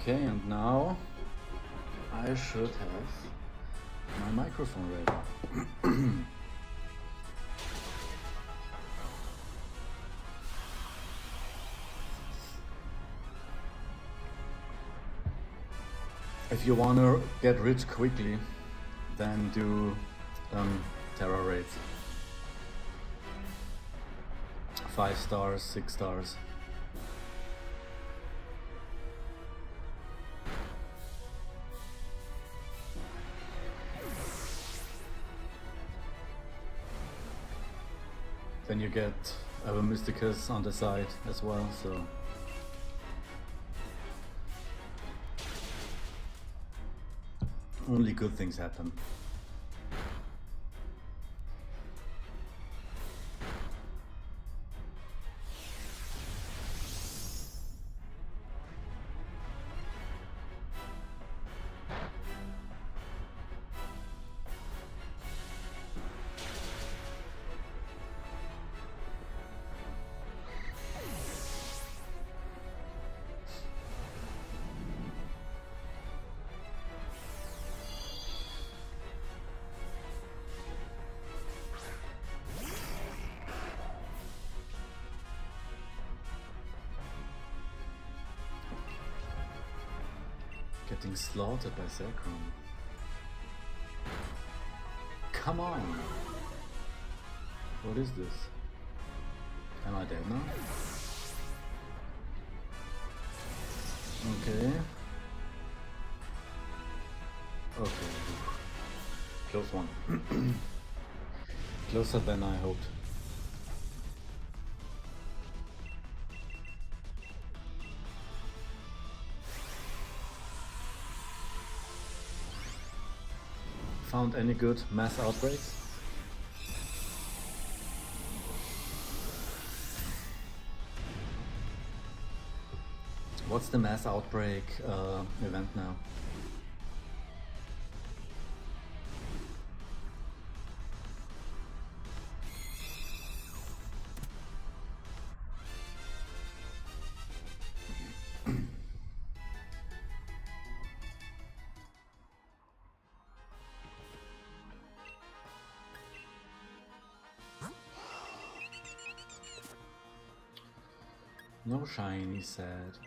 Okay, and now I should have my microphone ready. If you wanna get rich quickly, then do terror raids. 5 stars, 6 stars. Then you get Mysticus on the side as well, so only good things happen. Getting slaughtered by Zekrom. Come on! What is this? Am I dead now? Okay. Okay. Close one. Closer than I hoped. Found any good mass outbreaks? What's the mass outbreak event now? No shiny, sad.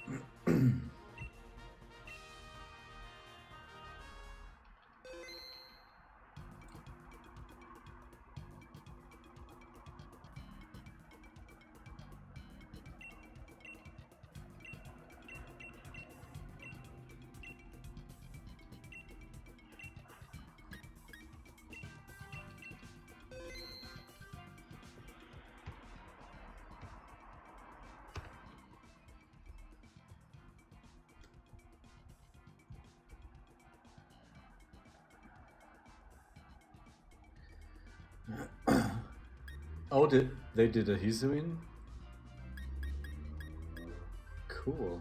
Oh, they did a Hisuian? Cool.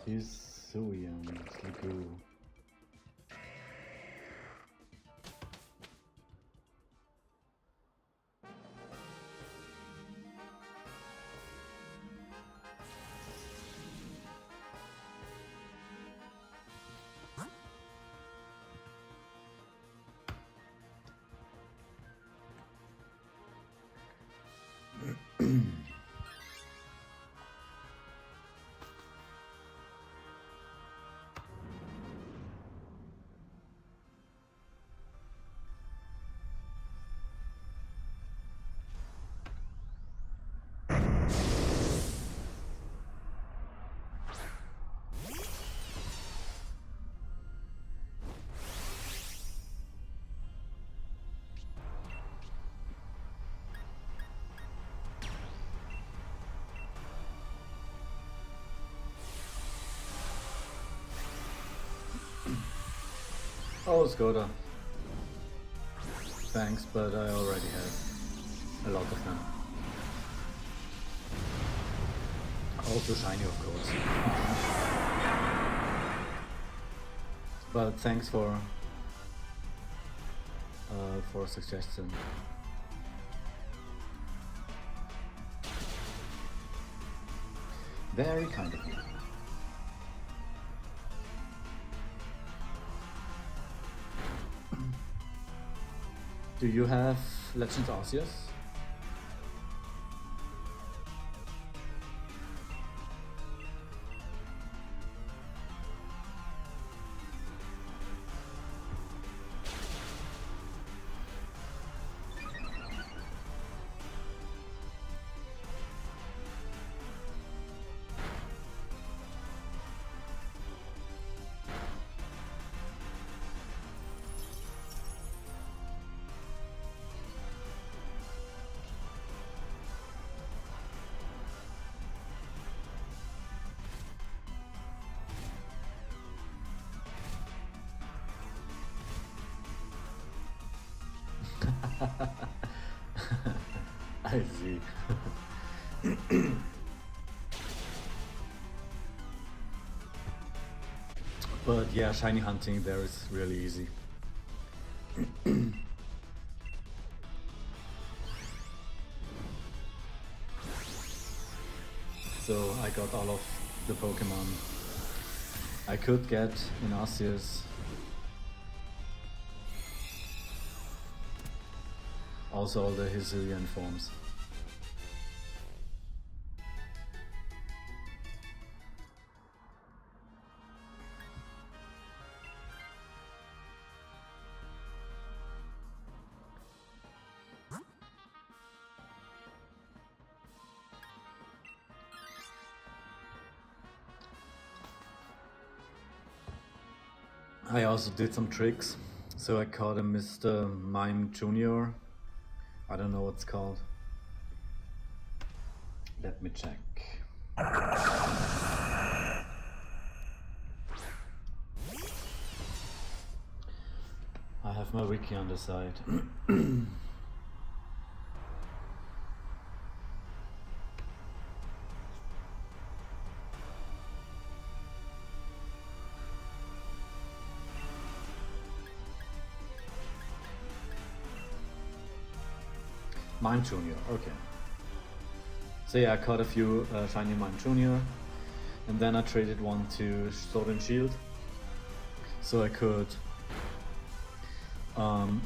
Hisuian, Sliggoo. Oh, Skoda. Thanks, but I already have a lot of them. Also shiny, of course. But thanks for suggestion. Very kind of you. Do you have Legends Arceus? I see. But yeah, shiny hunting there is really easy. So I got all of the Pokemon I could get in Arceus. Also all the Hisuian forms. I also did some tricks. So I caught a Mr. Mime Jr. I don't know what's called. Let me check. I have my wiki on the side. Mime Jr., okay. So yeah, I caught a few shiny Mime Jr. and then I traded one to Sword and Shield. So I could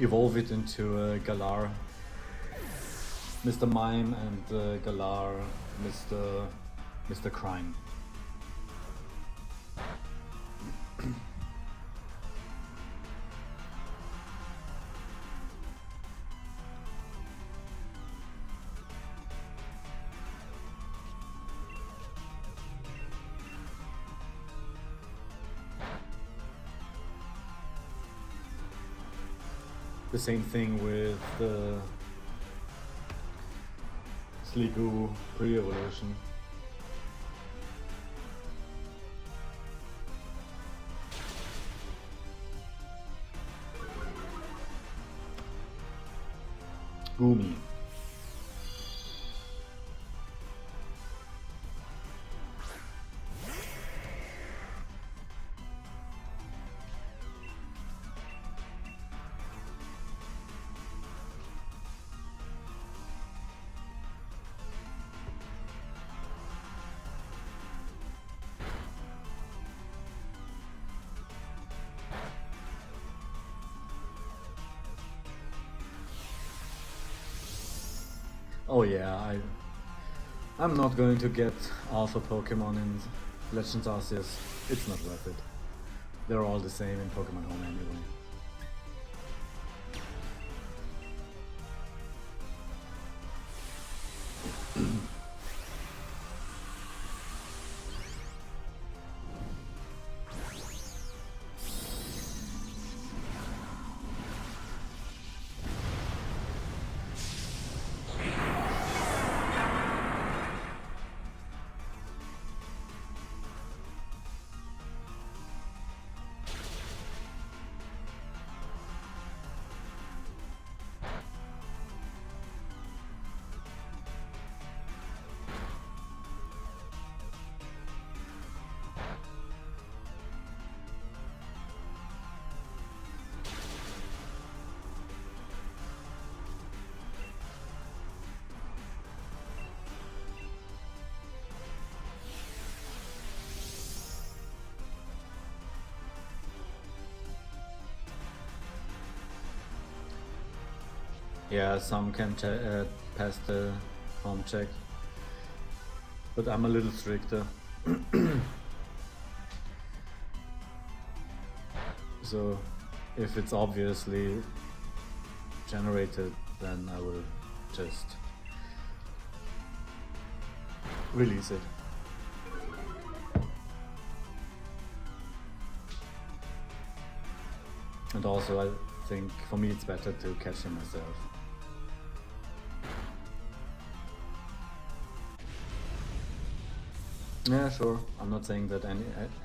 evolve it into a Galar Mr. Mime and Galar Mr. Crime. The same thing with the Sliggoo pre-evolution. Gumi. Oh yeah, I'm not going to get Alpha Pokemon in Legends Arceus. It's not worth it. They're all the same in Pokemon Home anyway. Yeah, some can pass the home check, but I'm a little stricter. So if it's obviously generated, then I will just release it. And also I think for me it's better to catch them myself. Yeah, sure. I'm not saying that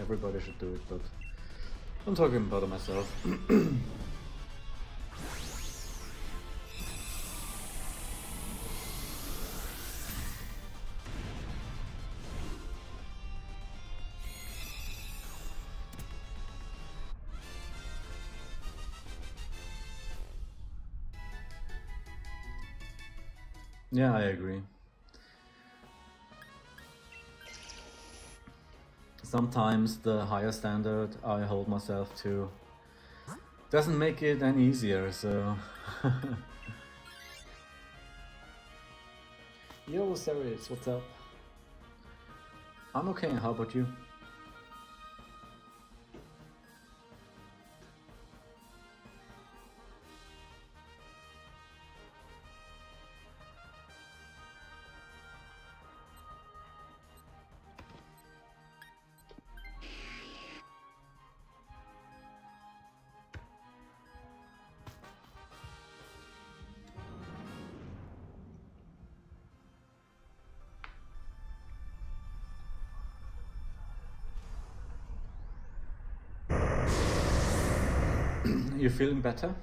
everybody should do it, but I'm talking about myself. Yeah, I agree. Sometimes the higher standard I hold myself to doesn't make it any easier, so... Yo, Sarius, what's up? I'm okay, how about you? You feeling better?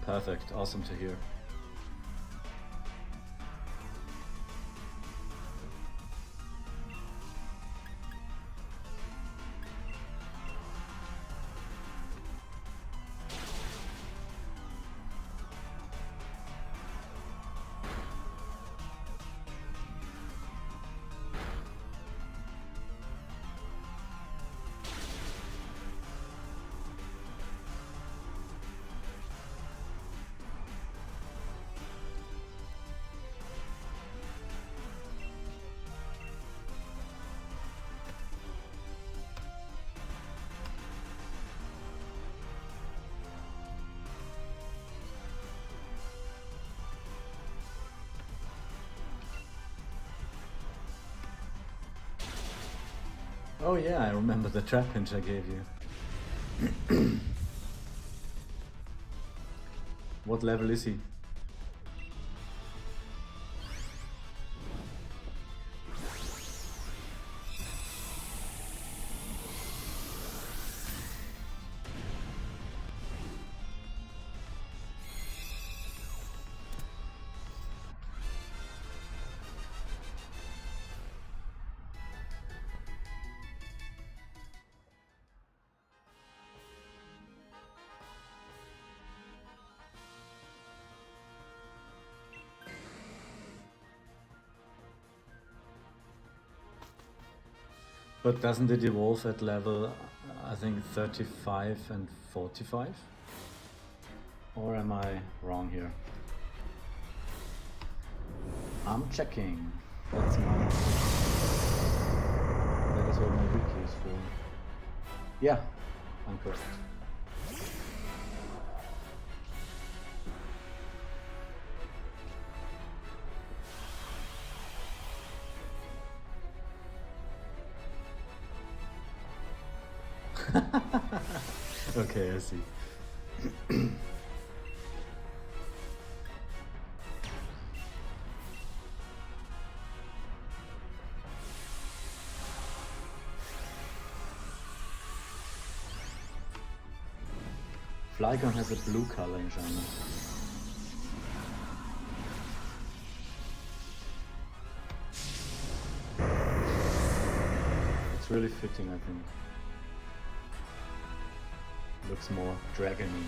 Perfect, awesome to hear. Oh yeah, I remember the trap pinch I gave you. What level is he? But doesn't it evolve at level, I think 35 and 45? Or am I wrong here? I'm checking. That's my... That is what my wiki is for. Yeah, I'm correct. Okay, I see. Flygon has a blue color in Shiny. It's really fitting, I think. Looks more dragony.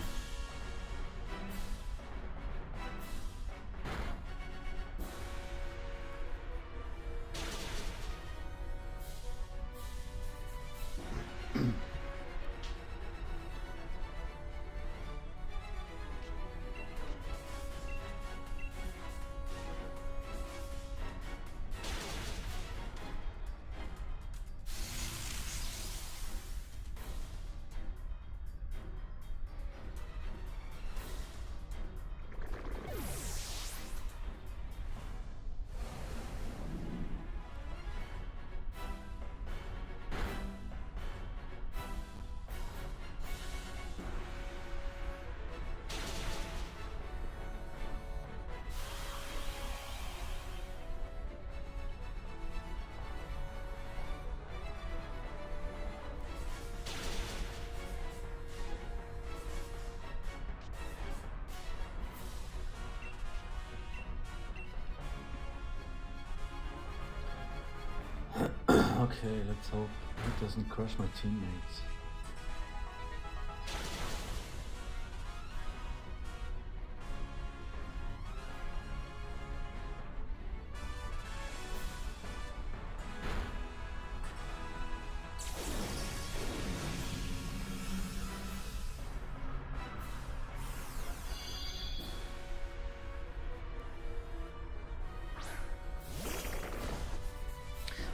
Okay, let's hope it doesn't crush my teammates.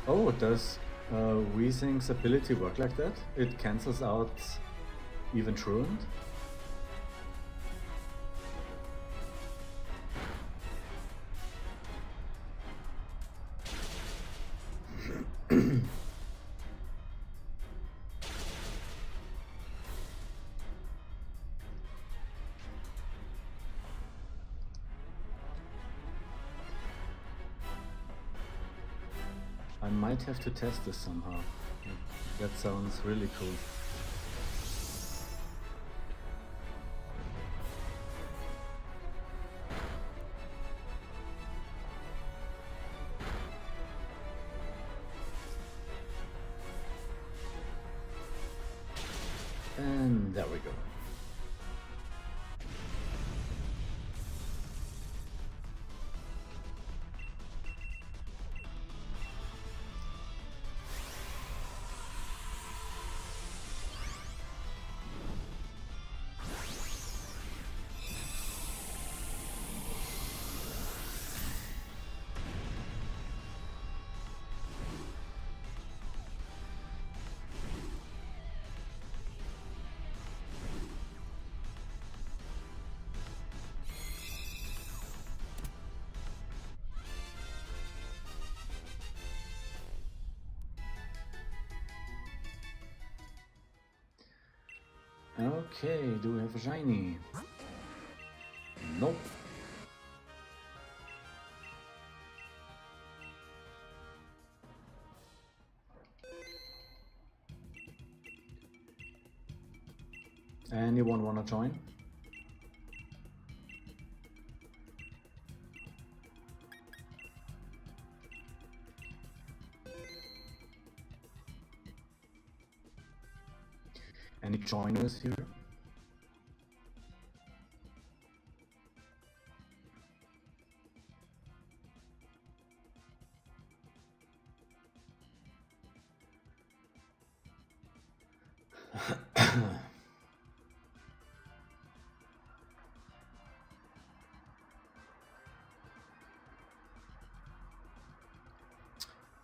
Oh, does Weezing's ability work like that? It cancels out even Truant? I might have to test this somehow. That sounds really cool. And there we go. Okay, do we have a shiny? Nope. Anyone wanna join? Any joiners here?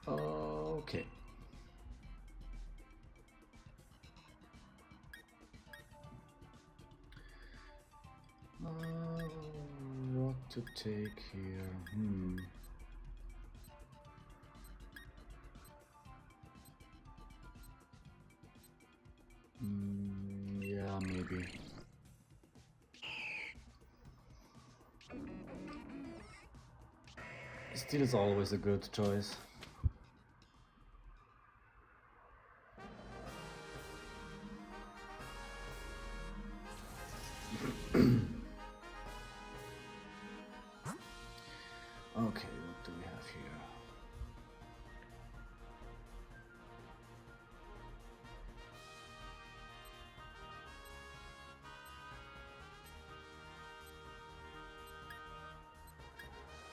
Okay. What to take here? Yeah, maybe. Steel is always a good choice.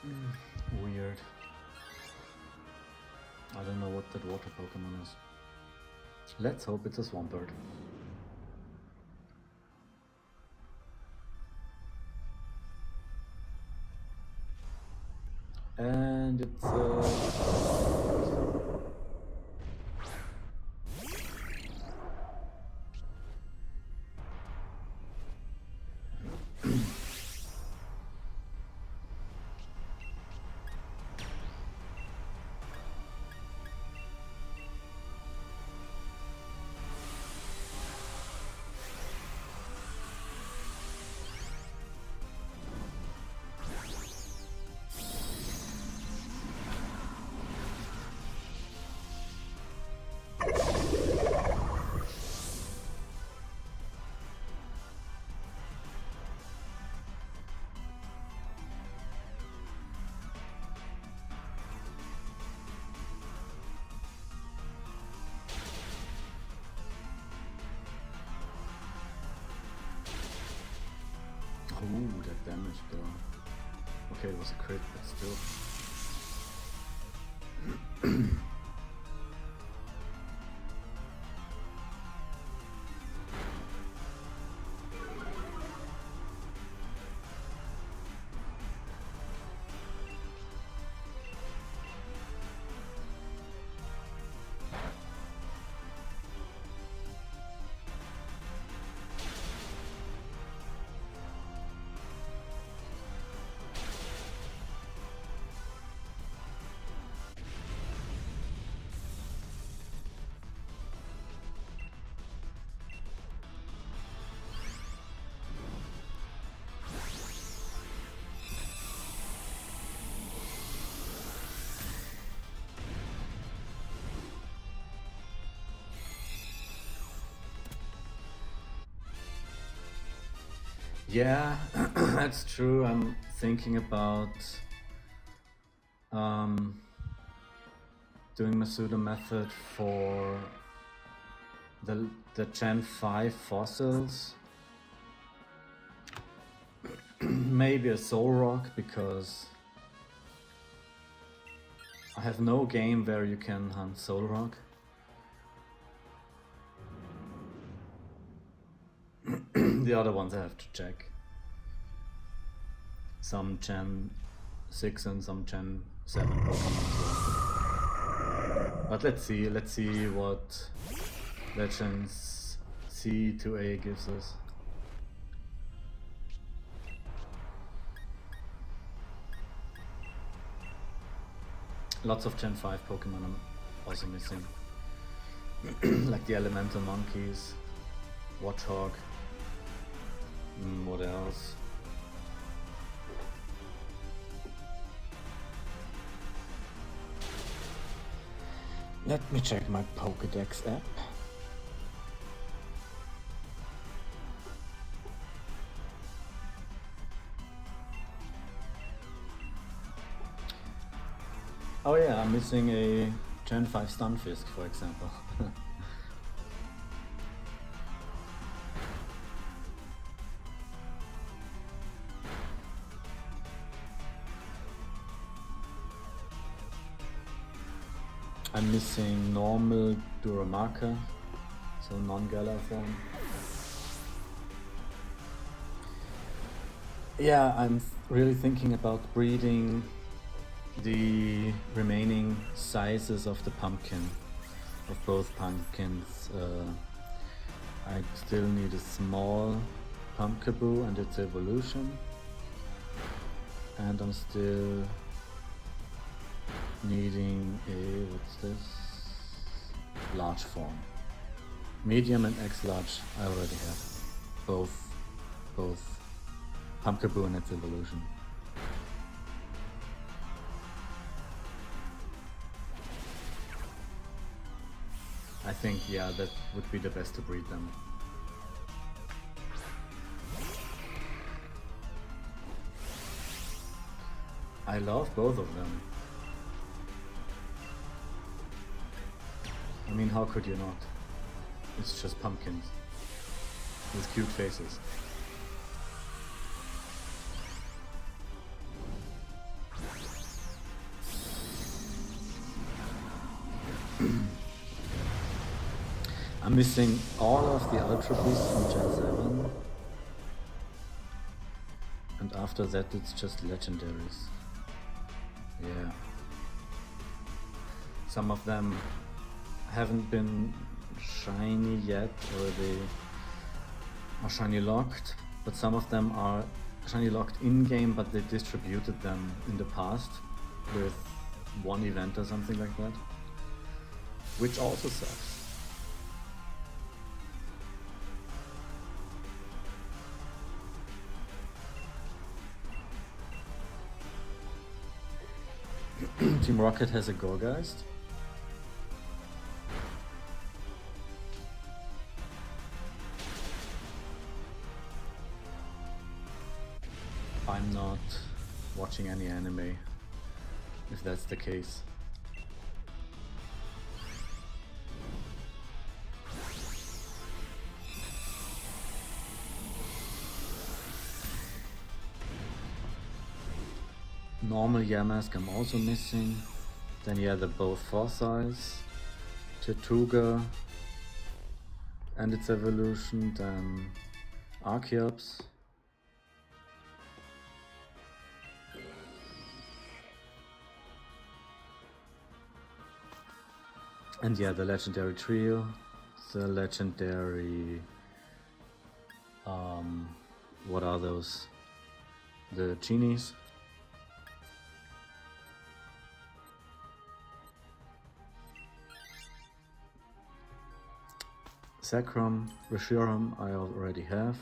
Weird. I don't know what that water Pokemon is. Let's hope it's a Swampert. And it's ooh, that damage though. Okay, it was a crit, but still. Yeah, that's true. I'm thinking about doing Masuda method for the Gen 5 fossils. Maybe a Soul Rock, because I have no game where you can hunt Soul Rock. The other ones I have to check. Some Gen 6 and some Gen 7 Pokemon as well. But let's see what Legends C to A gives us. Lots of Gen 5 Pokemon I'm also missing. Like the Elemental Monkeys, Warthog. What else? Let me check my Pokédex app. Oh yeah, I'm missing a Gen 5 Stunfisk, for example. I'm missing normal Duramaka, so non-Galar form. Yeah, I'm really thinking about breeding the remaining sizes of the pumpkin, of both pumpkins. I still need a small Pumpkaboo and its evolution, and I'm still needing a, what's this? Large form. Medium and X large I already have. Both Pumpkaboo and its evolution. I think, yeah, that would be the best to breed them. I love both of them. I mean, how could you not? It's just pumpkins with cute faces. I'm missing all of the Ultra Beasts from Gen 7. And after that it's just legendaries. Yeah. Some of them haven't been shiny yet, or they are shiny locked, but some of them are shiny locked in-game, but they distributed them in the past with one event or something like that, which also sucks. Team Rocket has a Gorgeist. I'm not watching any anime, if that's the case. Normal Yamask I'm also missing. Then yeah, the both Fossils, Tortuga and its evolution, then Archeops. And yeah, the legendary trio, the legendary, what are those? The shinies. Zekrom, Reshiram I already have,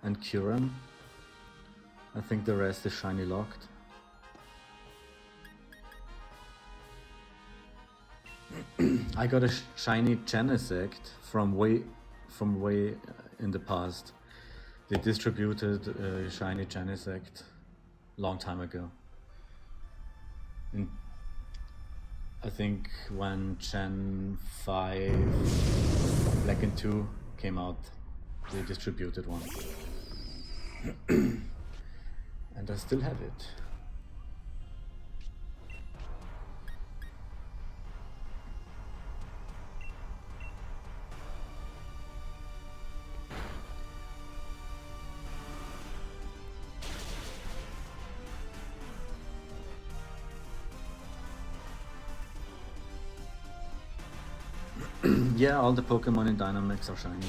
and Kuram. I think the rest is shiny locked. I got a shiny Genesect from way in the past. They distributed a shiny Genesect long time ago. I think when Gen 5 Black and 2 came out, they distributed one. And I still have it. Yeah, all the Pokemon in Dynamax are shiny.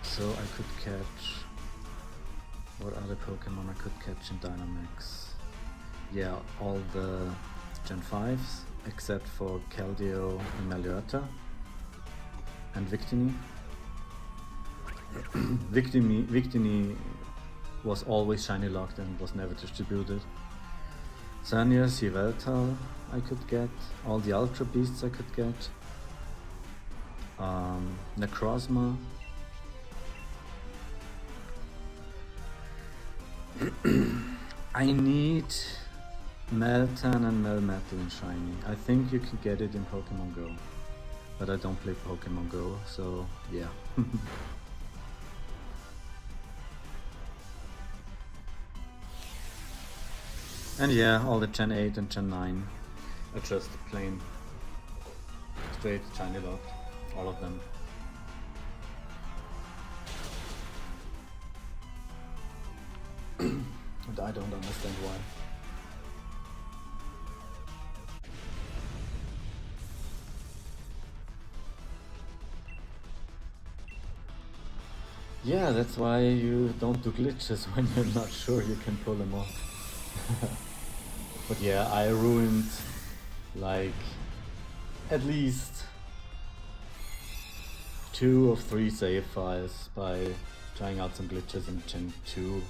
So I could catch... What other Pokemon I could catch in Dynamax? Yeah, all the Gen 5s, except for Keldeo and Meloetta, and Victini. Victini was always shiny locked and was never distributed. Sanya, Yveltal I could get, all the Ultra Beasts I could get. Necrozma. I need Meltan and Melmetal in shiny. I think you can get it in Pokemon Go, but I don't play Pokemon Go, so yeah. And yeah, all the Gen 8 and Gen 9 are just plain straight shiny locked, all of them. And I don't understand why. Yeah, that's why you don't do glitches when you're not sure you can pull them off. But yeah, I ruined like at least 2 or 3 save files by trying out some glitches in Gen 2.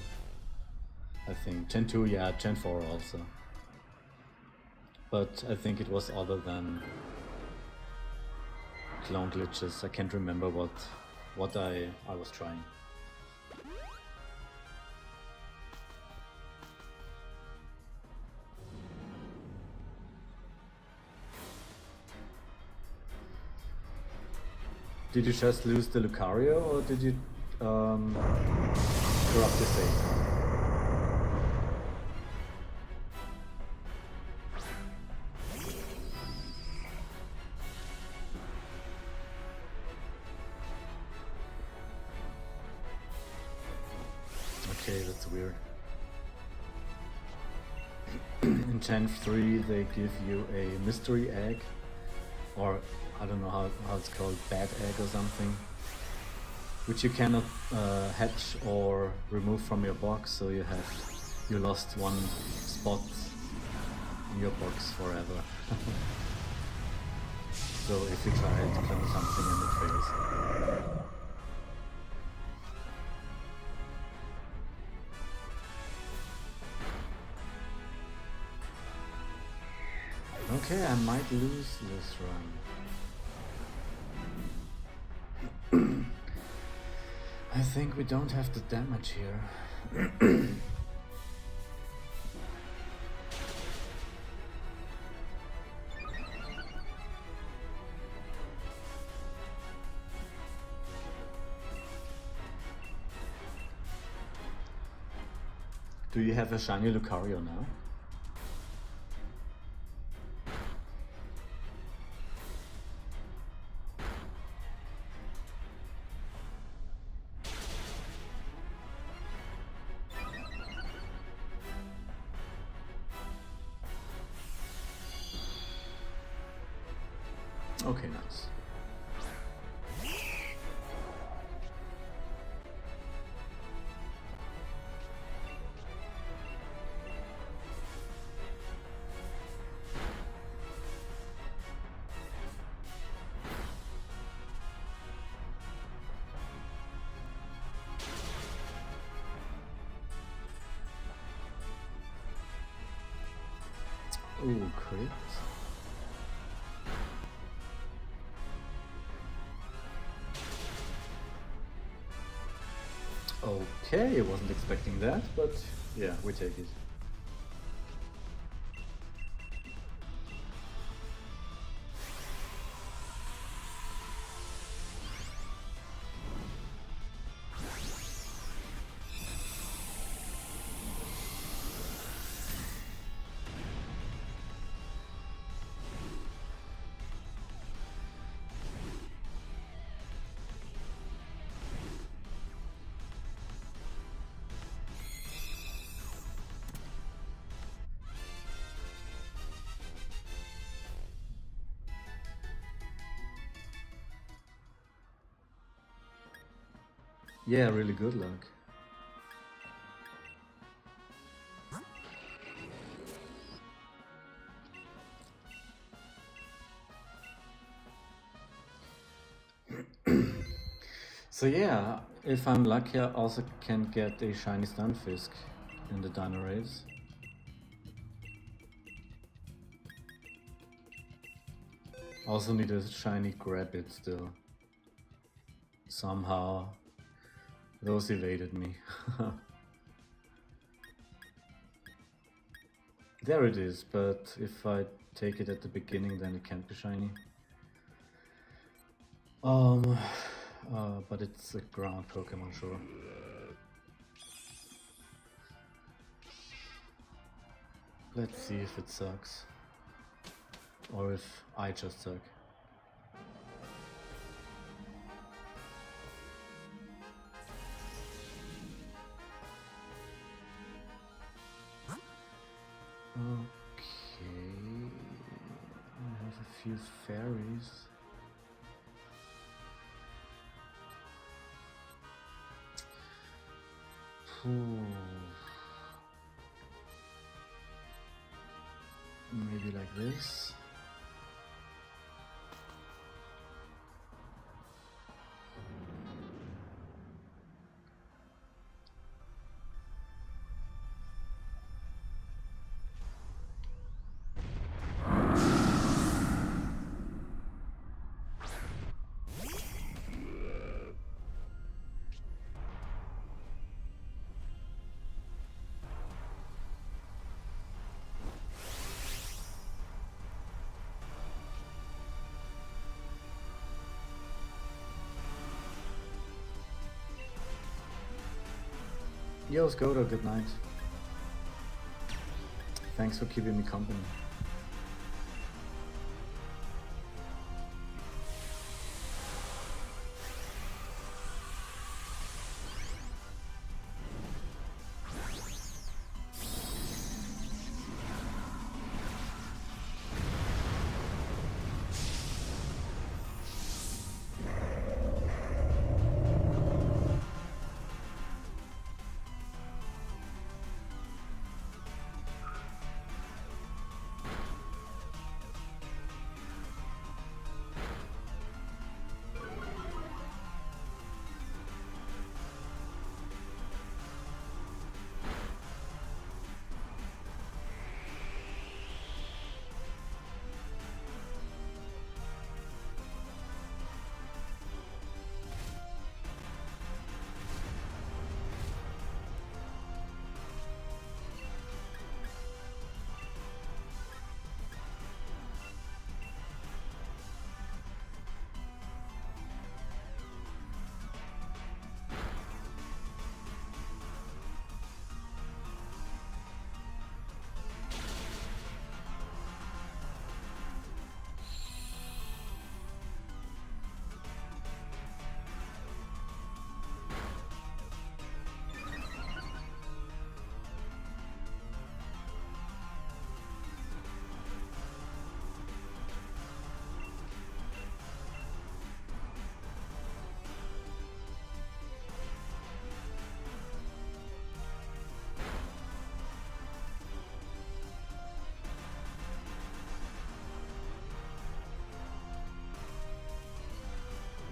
I think Gen 2, yeah, Gen 4 also. But I think it was other than clone glitches. I can't remember what I was trying. Did you just lose the Lucario, or did you corrupt the save? Okay, that's weird. In Gen 3 they give you a mystery egg, or I don't know how it's called, bad egg or something, which you cannot hatch or remove from your box, so you lost one spot in your box forever. So if you try to clone something and it fails. Okay, I might lose this run. I think we don't have the damage here. Do you have a shiny Lucario now? Okay, nice. Ooh, crit. Okay, I wasn't expecting that, but yeah, we take it. Yeah, really good luck. So yeah, if I'm lucky, I also can get a shiny Stunfisk in the Dino Race. Also need a shiny Grabbit still. Somehow those evaded me. There it is, but if I take it at the beginning, then it can't be shiny. But it's a ground Pokemon, sure. Let's see if it sucks. Or if I just suck. Okay, I have a few fairies. Maybe like this. Yo, Skoda, good night. Thanks for keeping me company.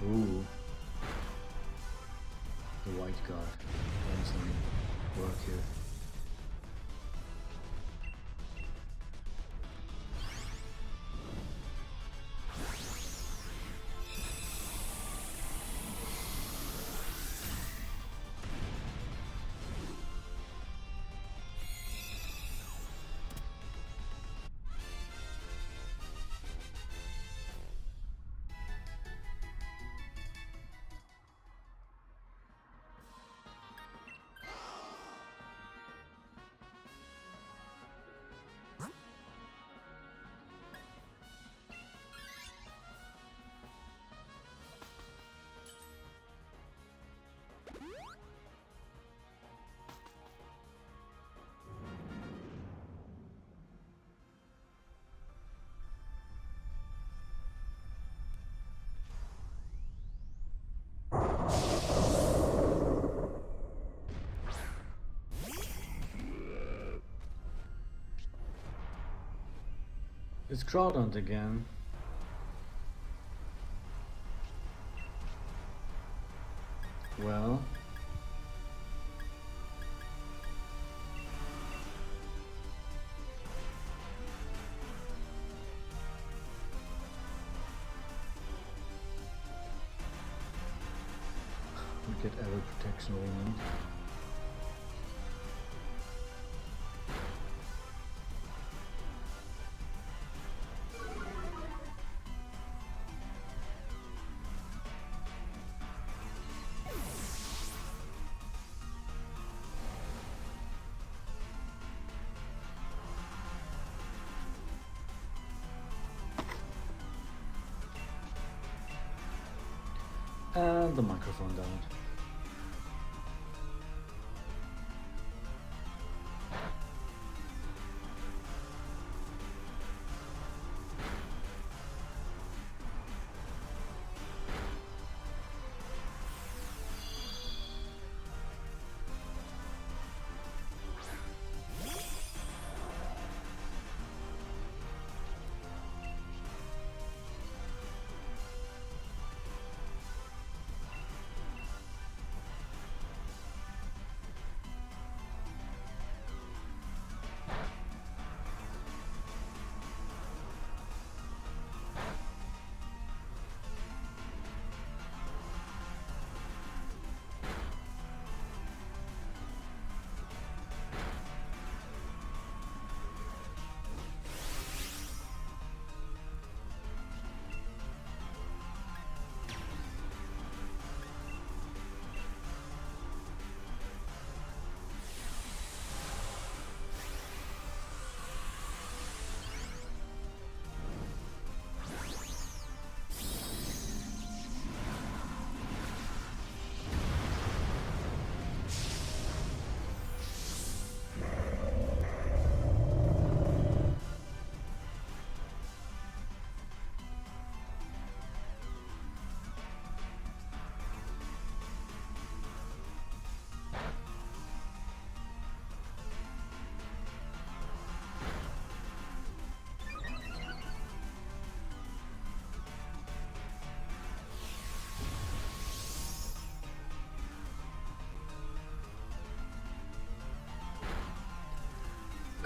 Ooh. The white guard doing some work here. It's Groudon again. Well, we get arrow protection all we need. And the microphone died.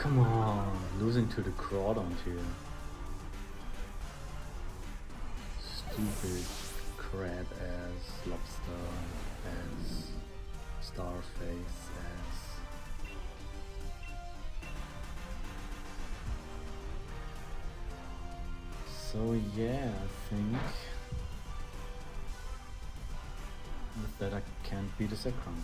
Come on, losing to the Crawdont here. Stupid crab ass, lobster ass, starface ass. So yeah, I think with that I can't beat a Zekrom.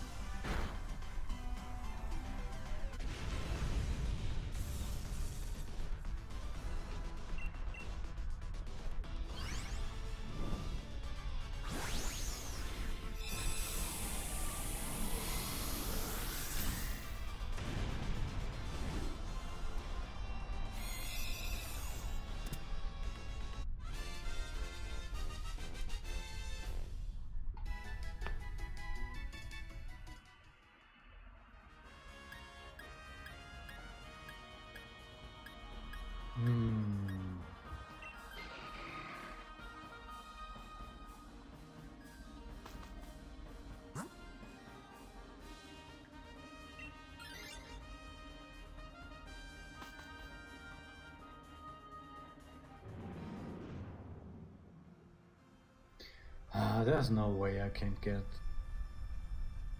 There's no way I can't get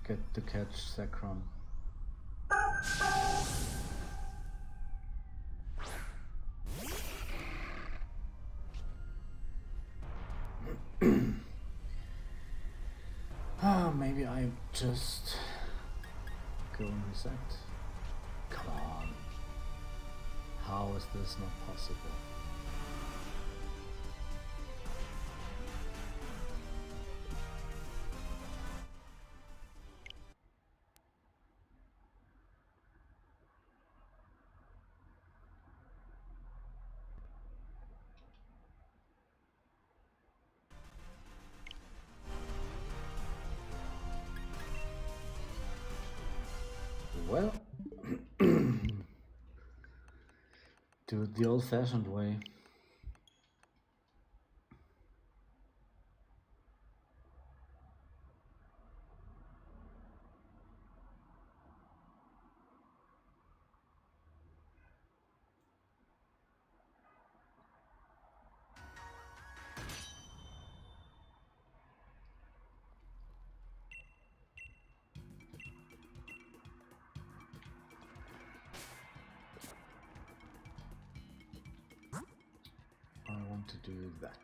to catch Zekrom. Maybe I just go and reset. Come on. How is this not possible? Well, do it the old-fashioned way. I want to do that.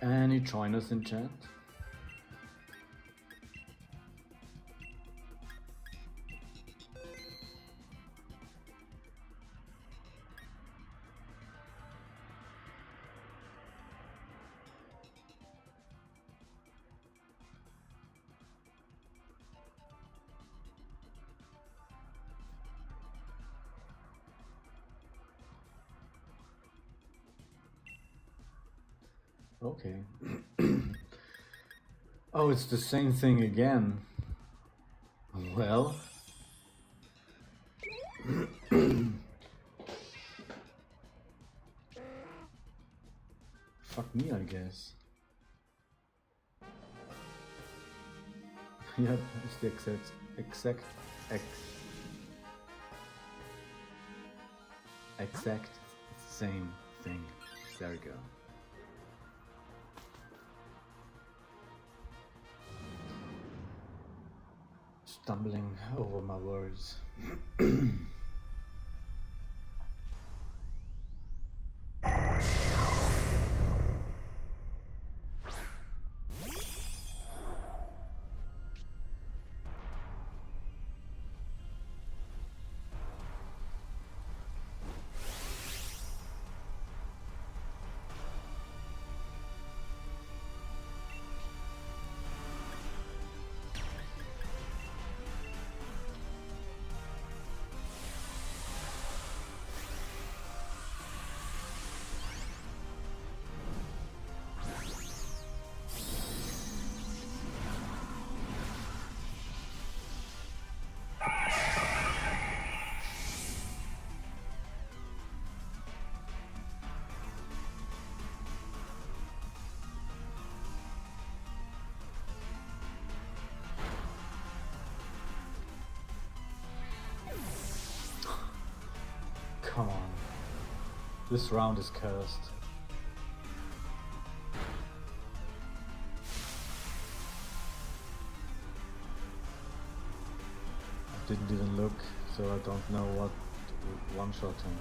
Any joiners in chat? Okay. Oh, it's the same thing again. Well. Fuck me, I guess. Yep, it's the exact same thing. There we go. Stumbling over my words. Come on. This round is cursed. I didn't even look, so I don't know what one-shot him.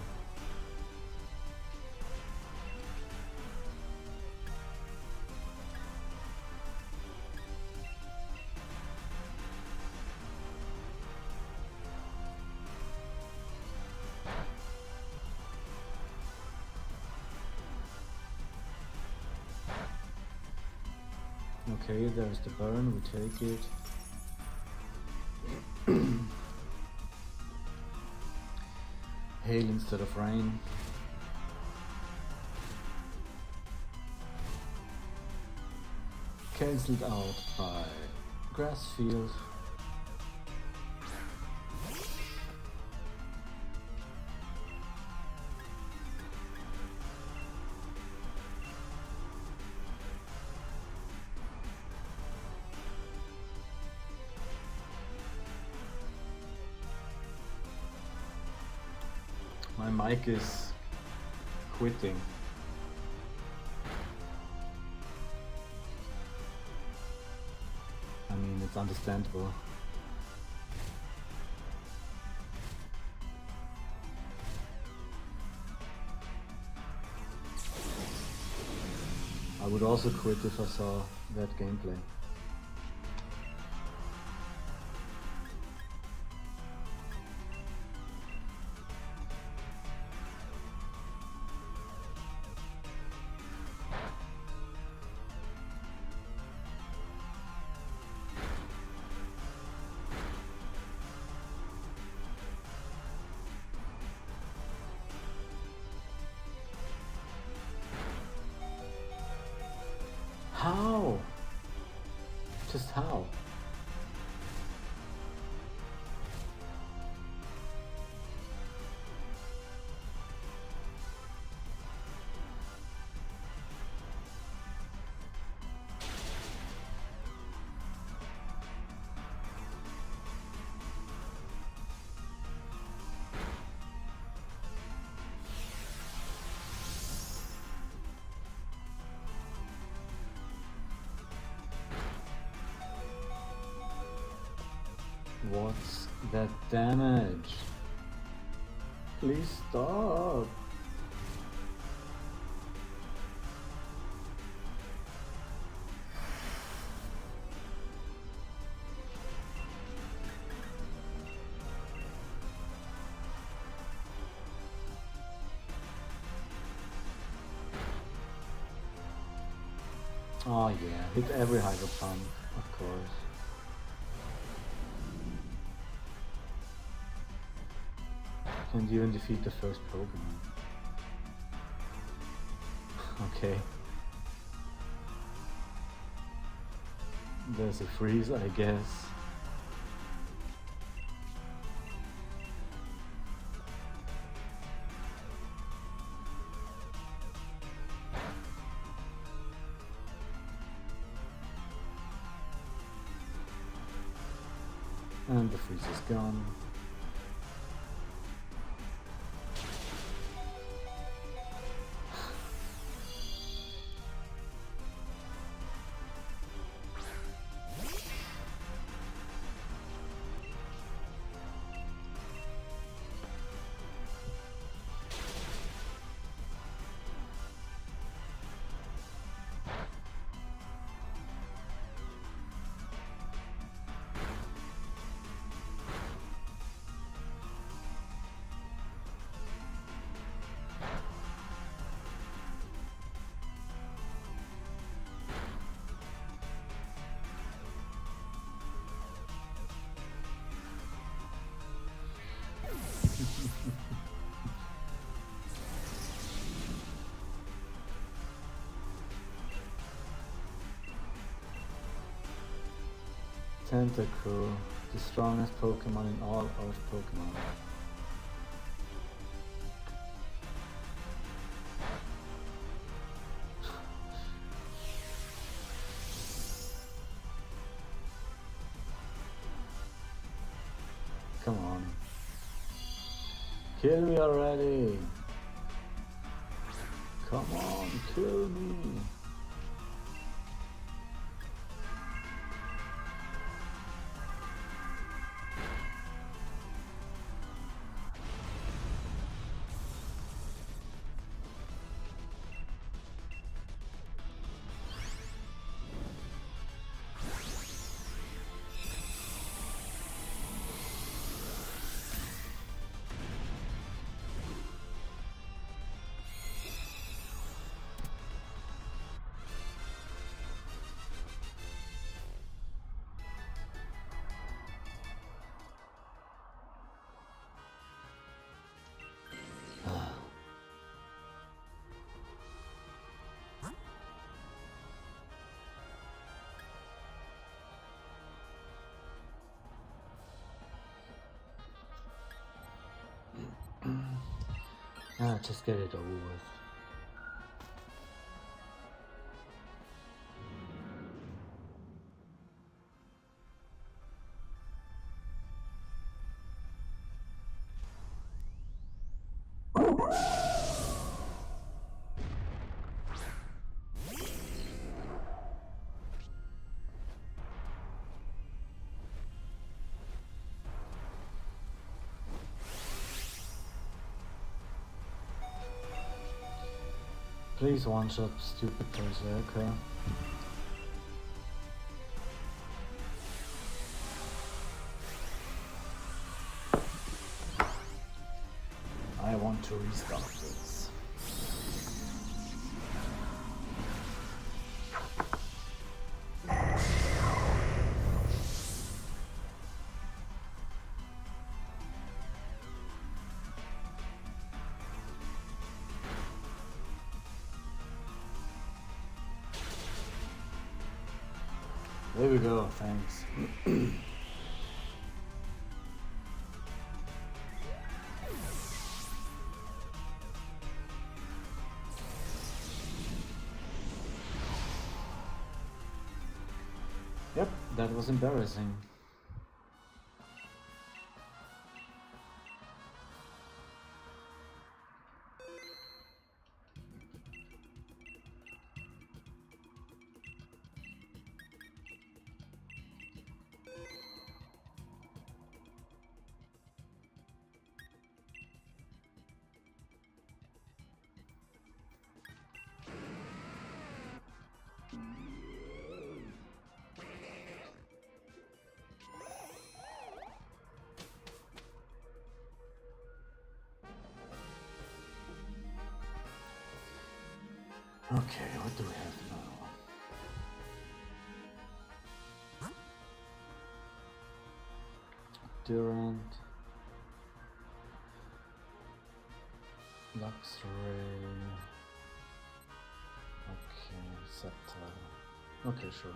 Okay, there's the burn, we take it. Hail instead of rain. Cancelled out by grass field. My mic is quitting. I mean, it's understandable. I would also quit if I saw that gameplay. How? Just how? What's that damage? Please stop. Oh yeah, hit every hydro pump, of course. Can't even defeat the first Pokemon. Okay. There's a freeze, I guess. And the freeze is gone. Tentacle, the strongest Pokemon in all of Pokemon. Come on. Kill me already! Come on, kill me! Just get it over with. Please one-shot stupid berserker. I want to restart this. There we go, thanks. Yep, that was embarrassing. Okay, what do we have now? Durant, Luxray. Okay, Scepter. Okay, sure.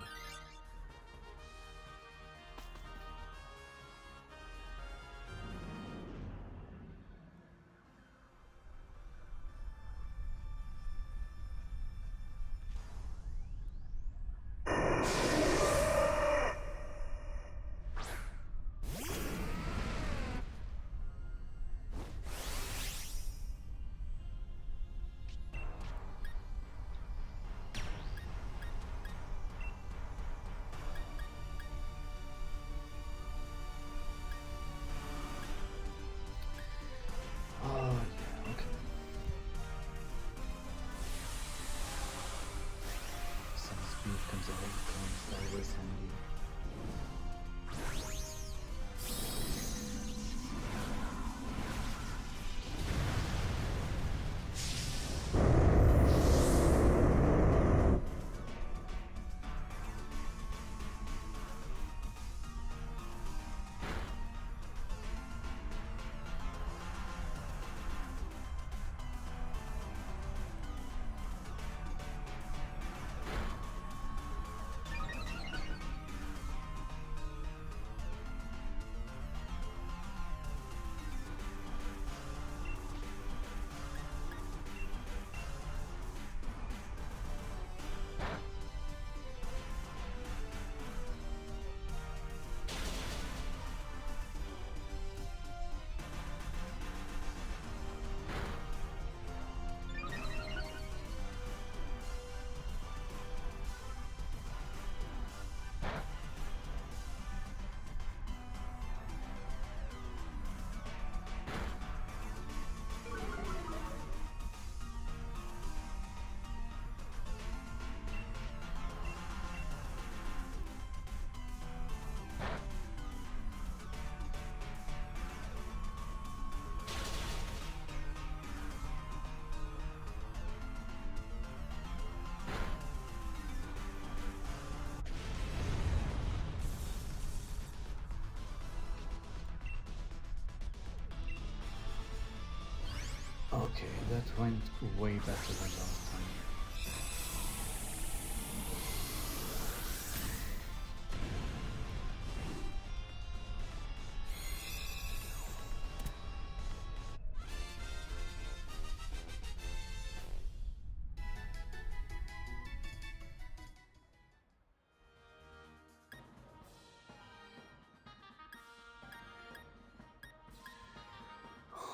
That went way better than last time.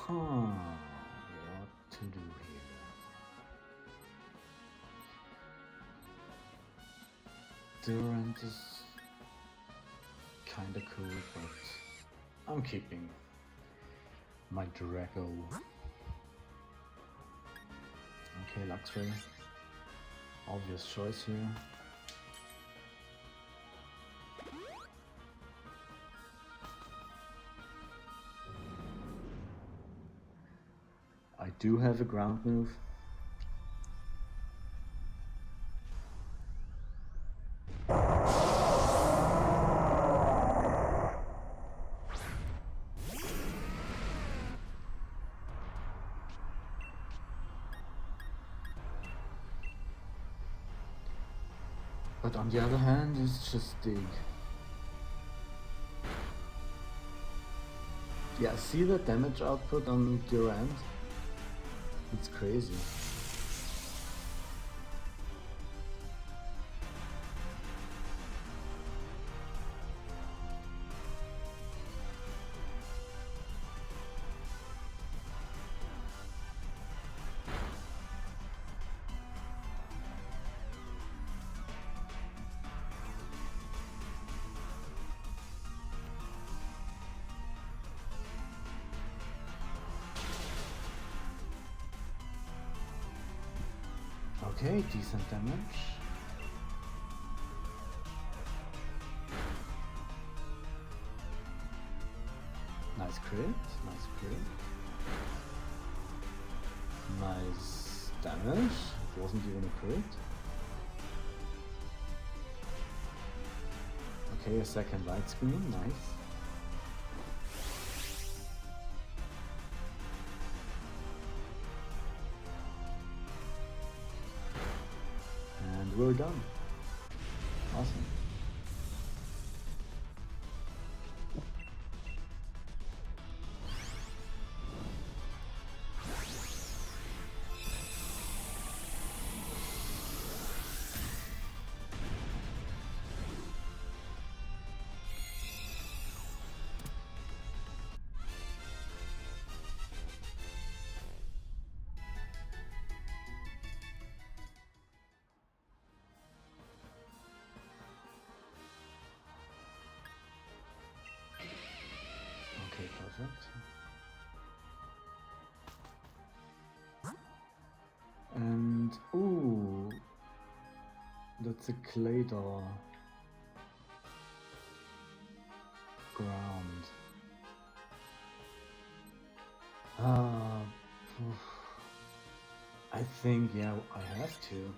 What to do here? Durant is kinda cool, but I'm keeping my Draco. Okay, Luxray. Obvious choice here. I do have a ground move. But on the other hand, it's just dig. Yeah, see the damage output on Durant? It's crazy. Okay, decent damage. Nice crit, nice crit. Nice damage. It wasn't even a crit. Okay, a second light screen, nice. And we're done. Awesome. Okay, perfect. And ooh, that's a Claydor ground. I think, yeah, I have to.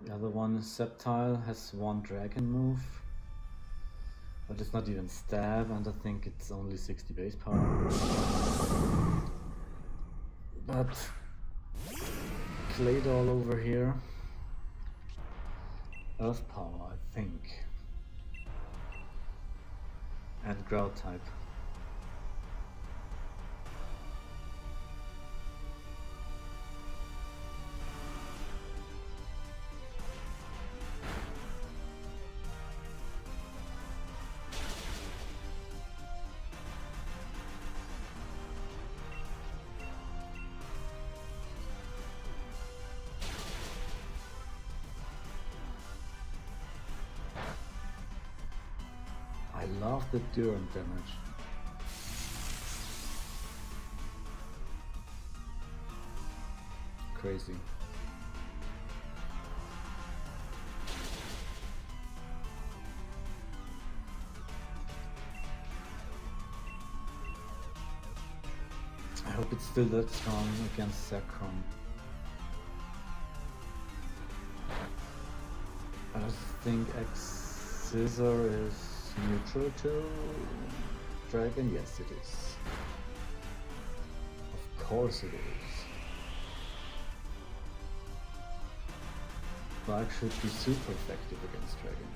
The other one is Sceptile, has one dragon move, but it's not even stab, and I think it's only 60 base power. But Claydol over here, Earth power, I think, and Ground type. I love the Durant damage. Crazy. I hope it's still that strong against Zekrom. I just think X Scissor is neutral too. dragon? Yes, it is. Of course it is. Bug should be super effective against dragon.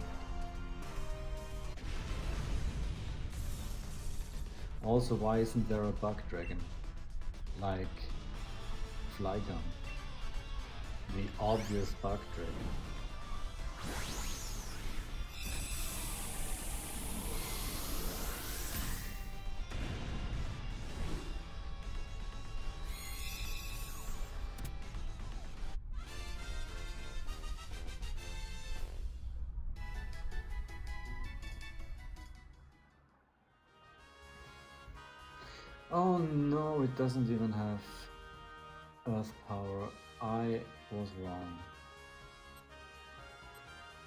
Also, why isn't there a bug dragon? Like Flygon. The obvious bug dragon. Oh no, it doesn't even have earth power. I was wrong.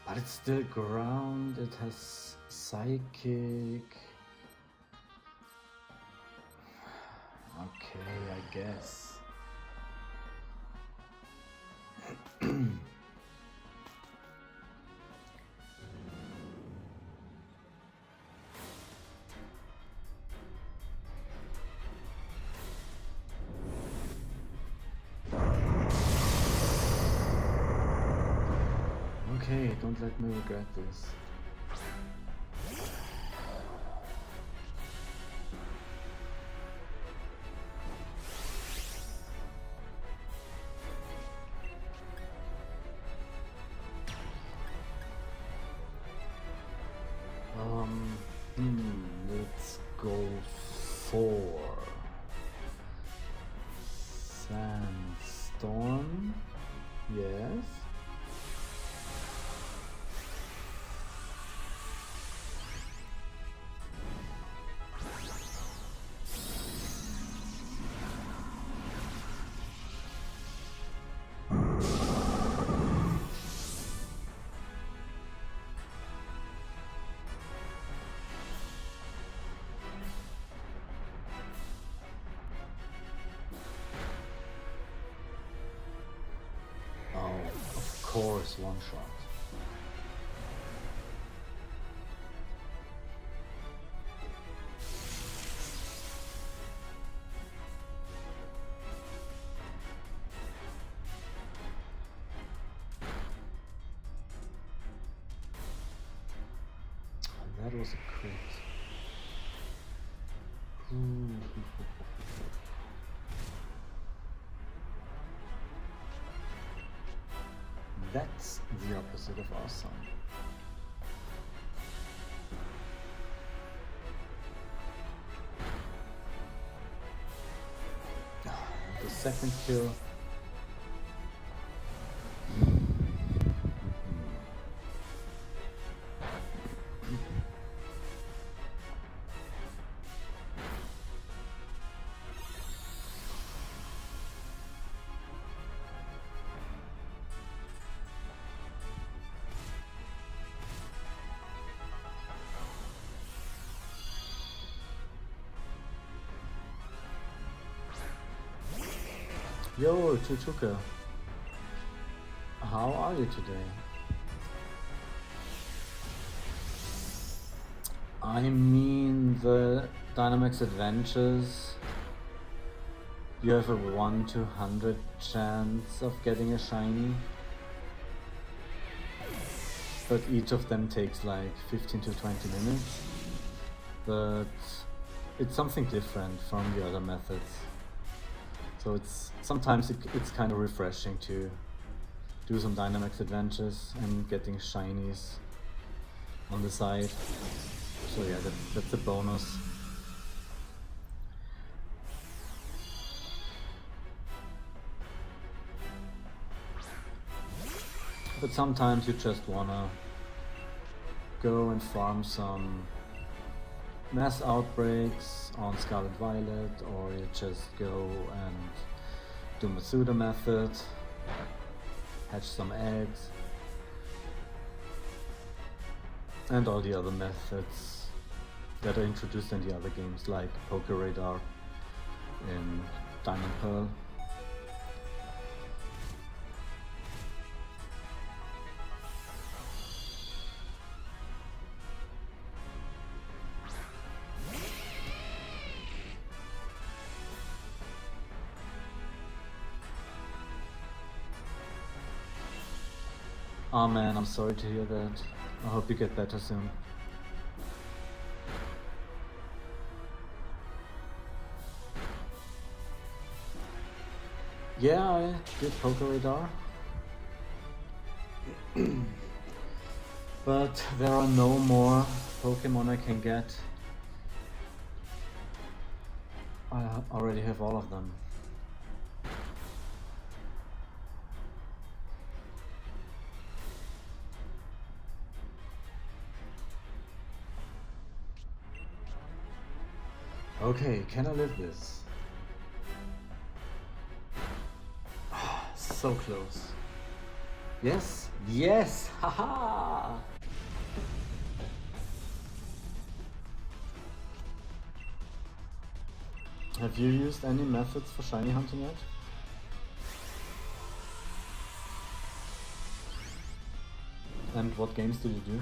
But it's still ground, it has psychic. Okay, I guess. Okay, don't let me regret this. Let's go for Sandstorm. Yes. Of course, one shot. That was a crit. That's the opposite of awesome. The second kill. Yo, Chuchuka. How are you today? I mean, the Dynamax Adventures, you have a 1 to 100 chance of getting a shiny, but each of them takes like 15 to 20 minutes, but it's something different from the other methods. So sometimes it's kind of refreshing to do some Dynamax Adventures and getting shinies on the side. So yeah, that's a bonus. But sometimes you just wanna go and farm some mass outbreaks on Scarlet Violet, or you just go and do Matsuda method, hatch some eggs, and all the other methods that are introduced in the other games, like Poke Radar in Diamond Pearl. Oh man, I'm sorry to hear that. I hope you get better soon. Yeah, I did Poker Radar. But there are no more Pokemon I can get. I already have all of them. Okay, can I live this? So close. Yes, yes, haha! Have you used any methods for shiny hunting yet? And what games did you do?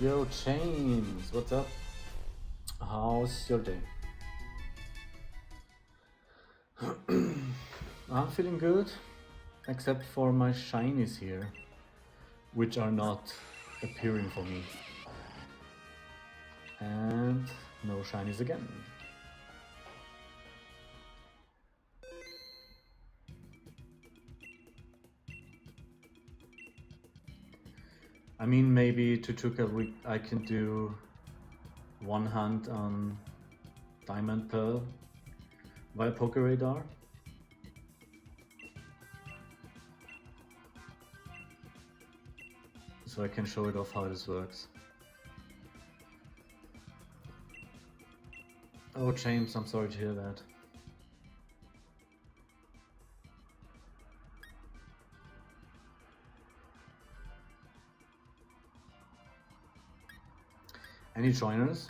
Yo, Chains, what's up? How's your day? I'm feeling good, except for my shinies here, which are not appearing for me. And no shinies again. I mean, maybe I can do one hunt on Diamond Pearl via Poker Radar. So I can show it off how this works. Oh, James, I'm sorry to hear that. Any joiners?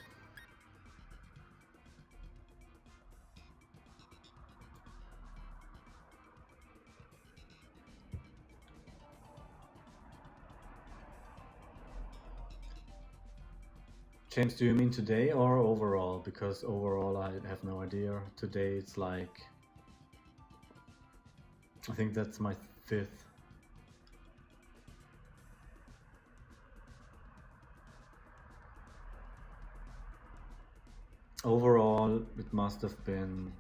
James, do you mean today or overall? Because overall I have no idea. Today it's like, I think that's my 5th. Overall, it must have been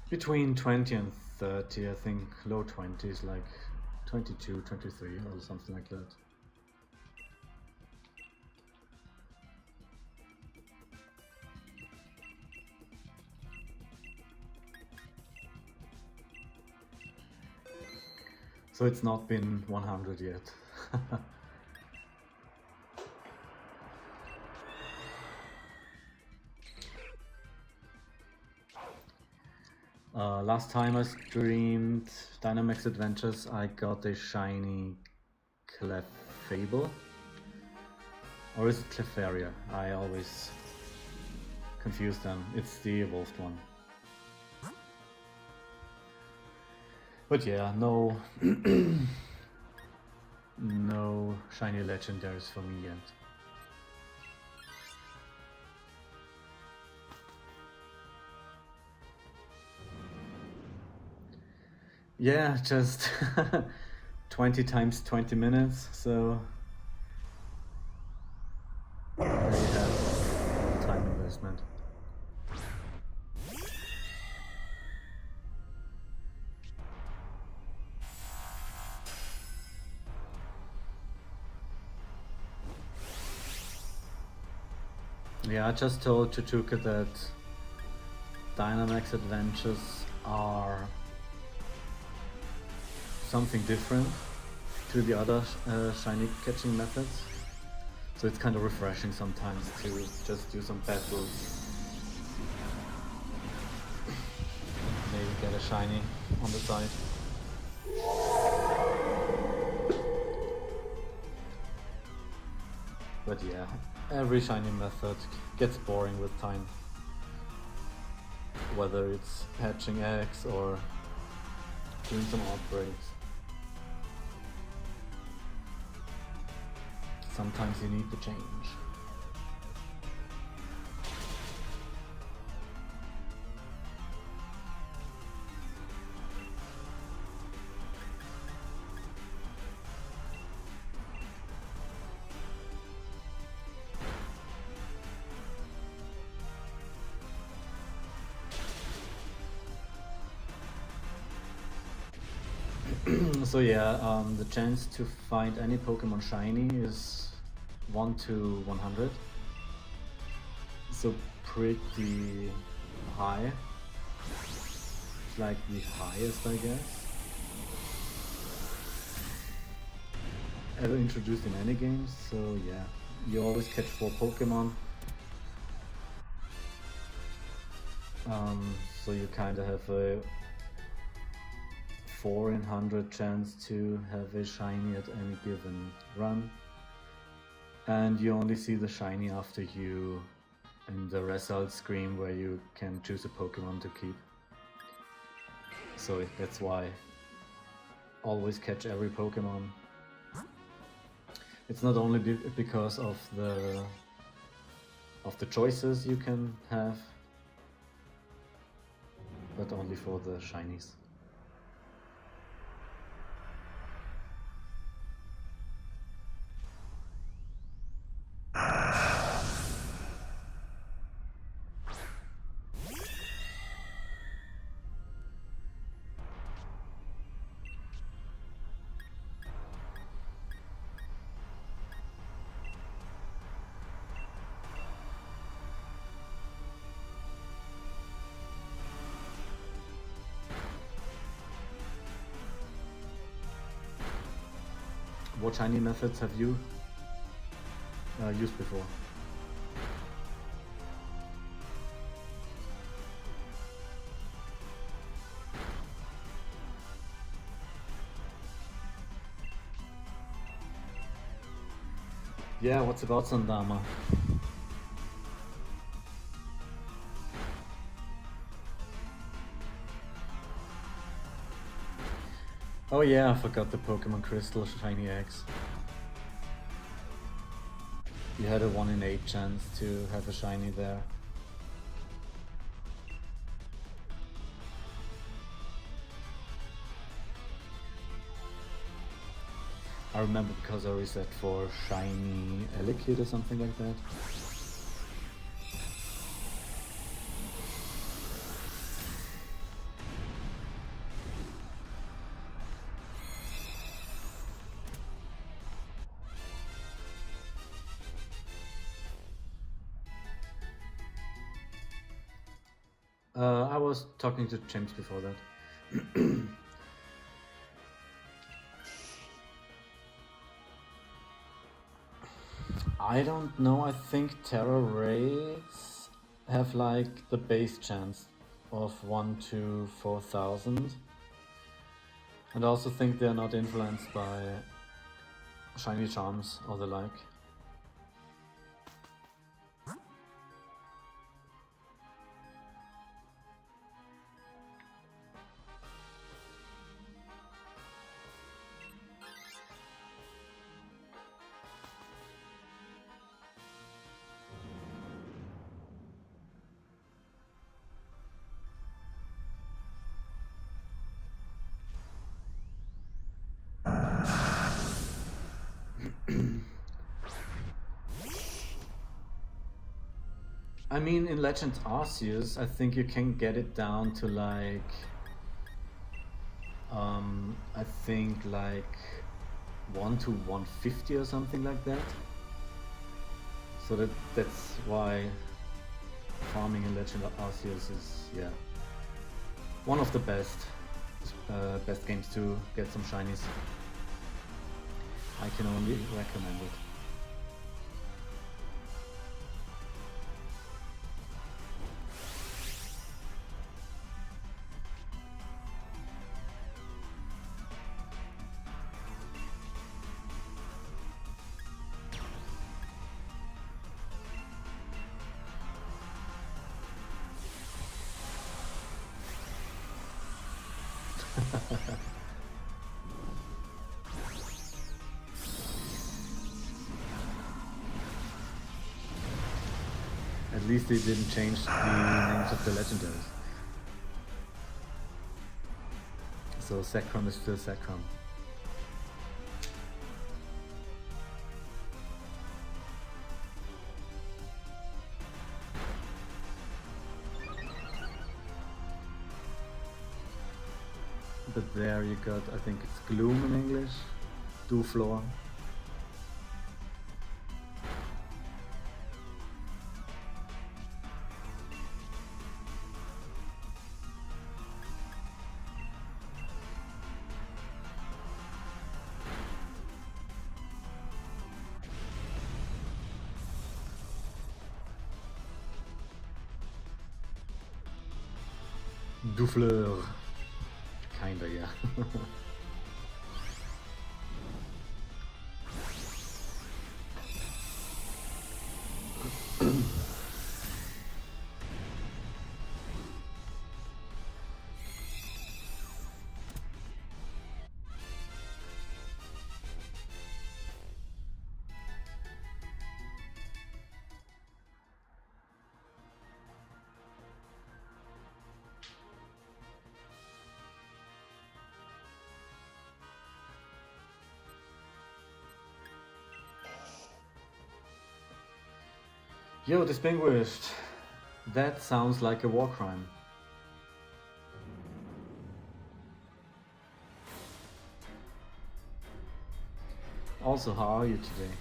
between 20 and 30, I think low 20s, like 22, 23 or something like that. So it's not been 100 yet. Last time I streamed Dynamax Adventures, I got a shiny Clefable. Or is it Clefairy? I always confuse them. It's the evolved one. But yeah, no no shiny legendaries for me yet. Yeah, just 20 times 20 minutes, so there you have time investment. Yeah, I just told Chuchuka that Dynamax Adventures are something different to the other shiny catching methods. So it's kind of refreshing sometimes to just do some battles. Maybe get a shiny on the side. But yeah, every shiny method gets boring with time. whether it's hatching eggs or doing some outbreaks. Sometimes you need to change. So yeah, the chance to find any Pokemon shiny is 1 to 100. So pretty high. It's like the highest, I guess, ever introduced in any games. So yeah, you always catch 4 Pokemon. So you kinda have a 4 in 100 chance to have a shiny at any given run, and you only see the shiny after you in the result screen where you can choose a Pokemon to keep. So that's why always catch every Pokemon. It's not only because of the choices you can have, but only for the shinies. What shiny methods have you used before? Yeah, what's about Sandama? Oh yeah, I forgot the Pokemon Crystal shiny eggs. You had a 1 in 8 chance to have a shiny there. I remember because I reset for shiny Elekid or something like that. I was talking to James before that. I don't know, I think Terra Rays have like the base chance of 1 to 4,000. And I also think they're not influenced by shiny charms or the like. I mean, in Legends Arceus, I think you can get it down to like, I think like 1 to 150 or something like that. So that's why farming in Legend Arceus is, yeah, one of the best games to get some shinies. I can only recommend it. At least they didn't change the names of the legendaries. So Zekrom is still Zekrom. But there you got, I think it's Gloom in English, Duflor. Dufleur. Kinda, yeah. Yo, Distinguished. That sounds like a war crime. Also, how are you today?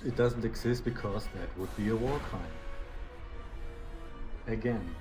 It doesn't exist because that would be a war crime. Again.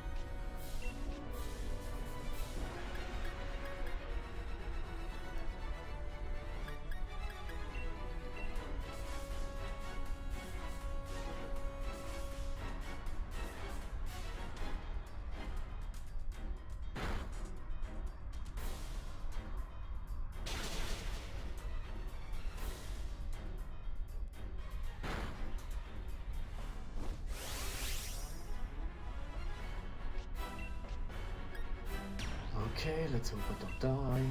Okay, let's hope I don't die.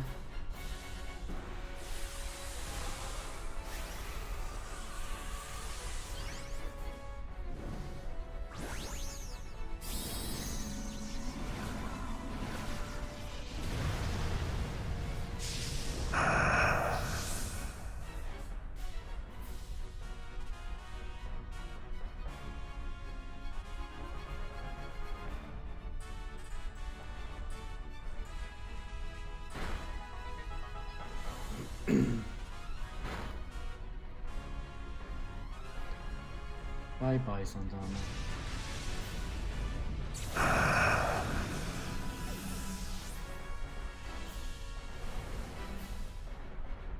Bye bye, Sandana.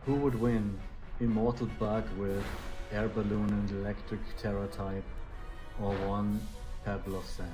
Who would win? Immortal Bug with Air Balloon and Electric Terror type, or one Pebble of Sand?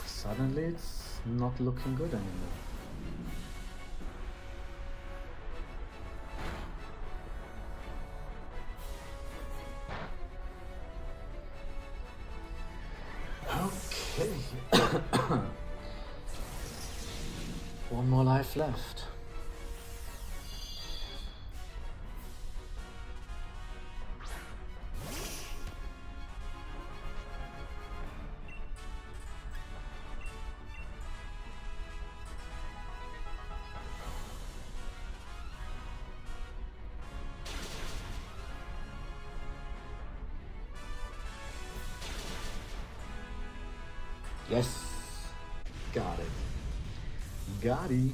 Suddenly it's not looking good anymore. lives left. Yes, got it. Got it.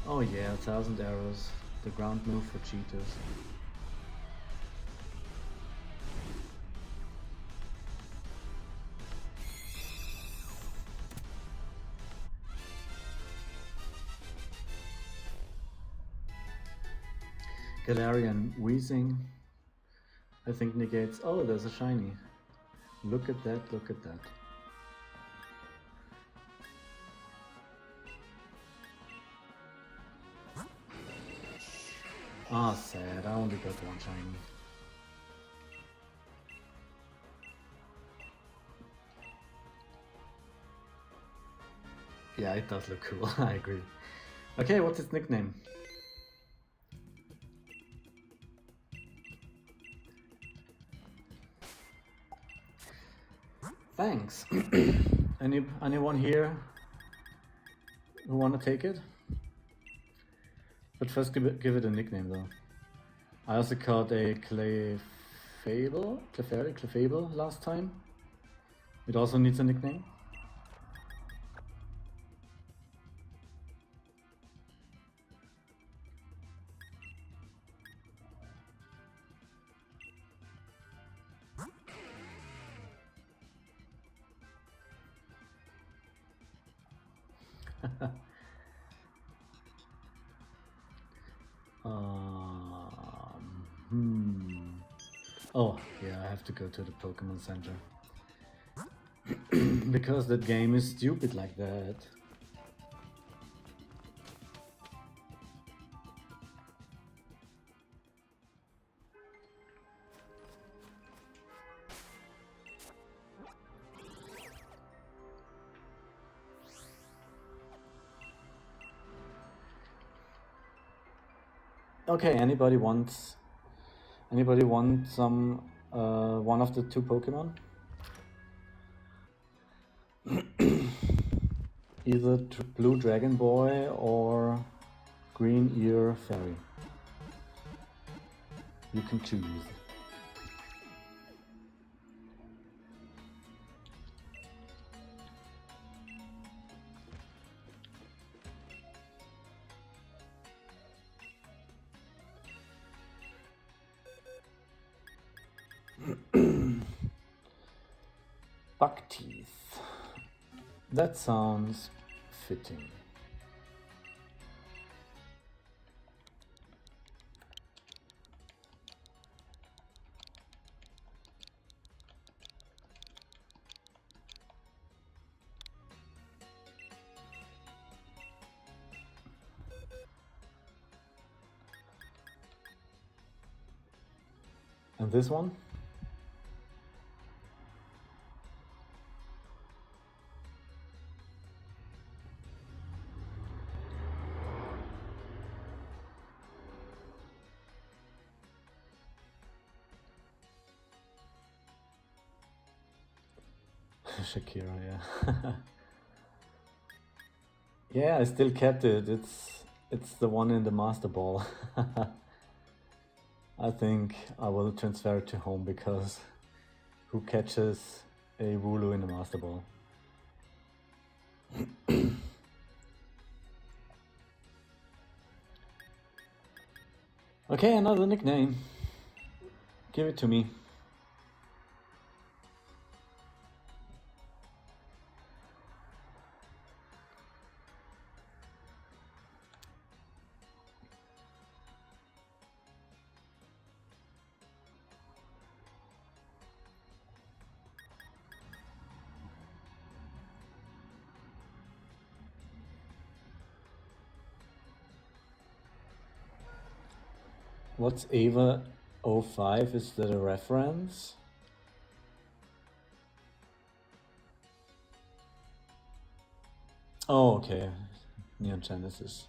Oh yeah, 1,000 arrows. The ground move for cheaters. Galarian Wheezing, I think negates. Oh, there's a shiny. Look at that, look at that. Ah, sad, I only got one shiny. Yeah, it does look cool, I agree. Okay, what's its nickname? Thanks. Anyone here who wanna take it? But first give it a nickname though. I also caught a Clefable last time. It also needs a nickname. Oh, yeah, I have to go to the Pokemon Center. Because that game is stupid like that. Okay, anybody want some one of the two Pokemon? Either Blue Dragon Boy or Green Ear Fairy. You can choose. Buck teeth. That sounds fitting. And this one? Shakira, yeah. Yeah, I still kept it. It's the one in the Master Ball. I think I will transfer it to home because who catches a Wooloo in the Master Ball? Okay, another nickname. Give it to me. What's Ava 05? Is that a reference? Oh, okay. Neon Genesis.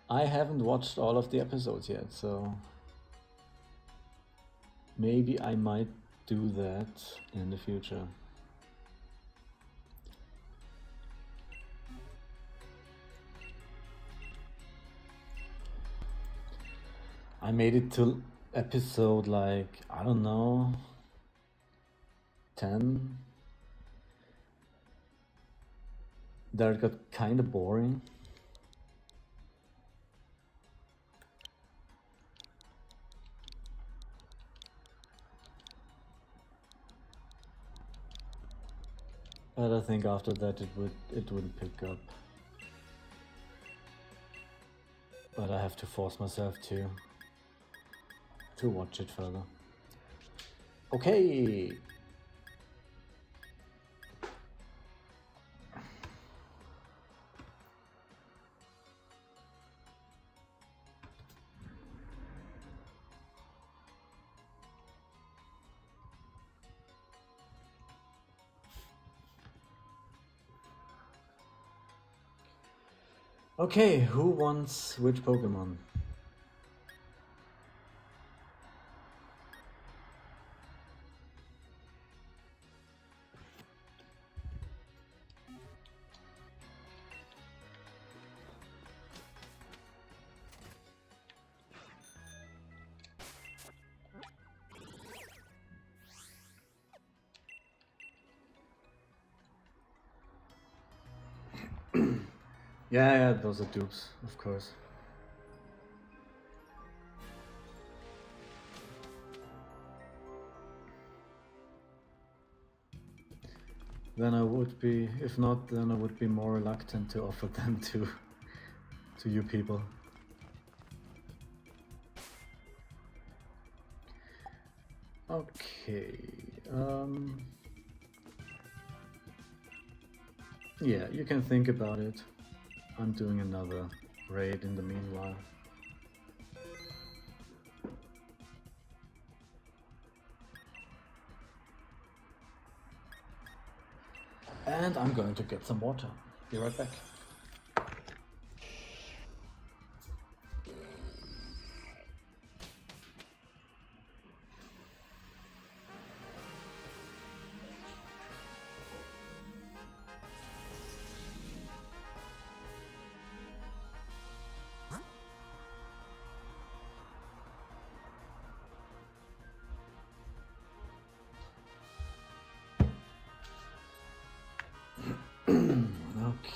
I haven't watched all of the episodes yet, so maybe I might do that in the future. I made it to episode like, I don't know, 10. There it got kind of boring. But I think after that it wouldn't pick up. But I have to force myself to watch it further. Okay. Okay, who wants which Pokemon? Yeah, those are dupes, of course. Then I would be, if not, then I would be more reluctant to offer them to you people. Okay. Yeah, you can think about it. I'm doing another raid in the meanwhile. And I'm going to get some water. Be right back.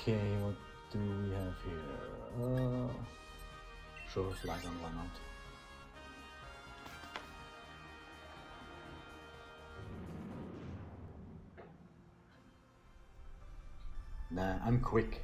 Okay, what do we have here? Show a flag on, why not? Nah, I'm quick.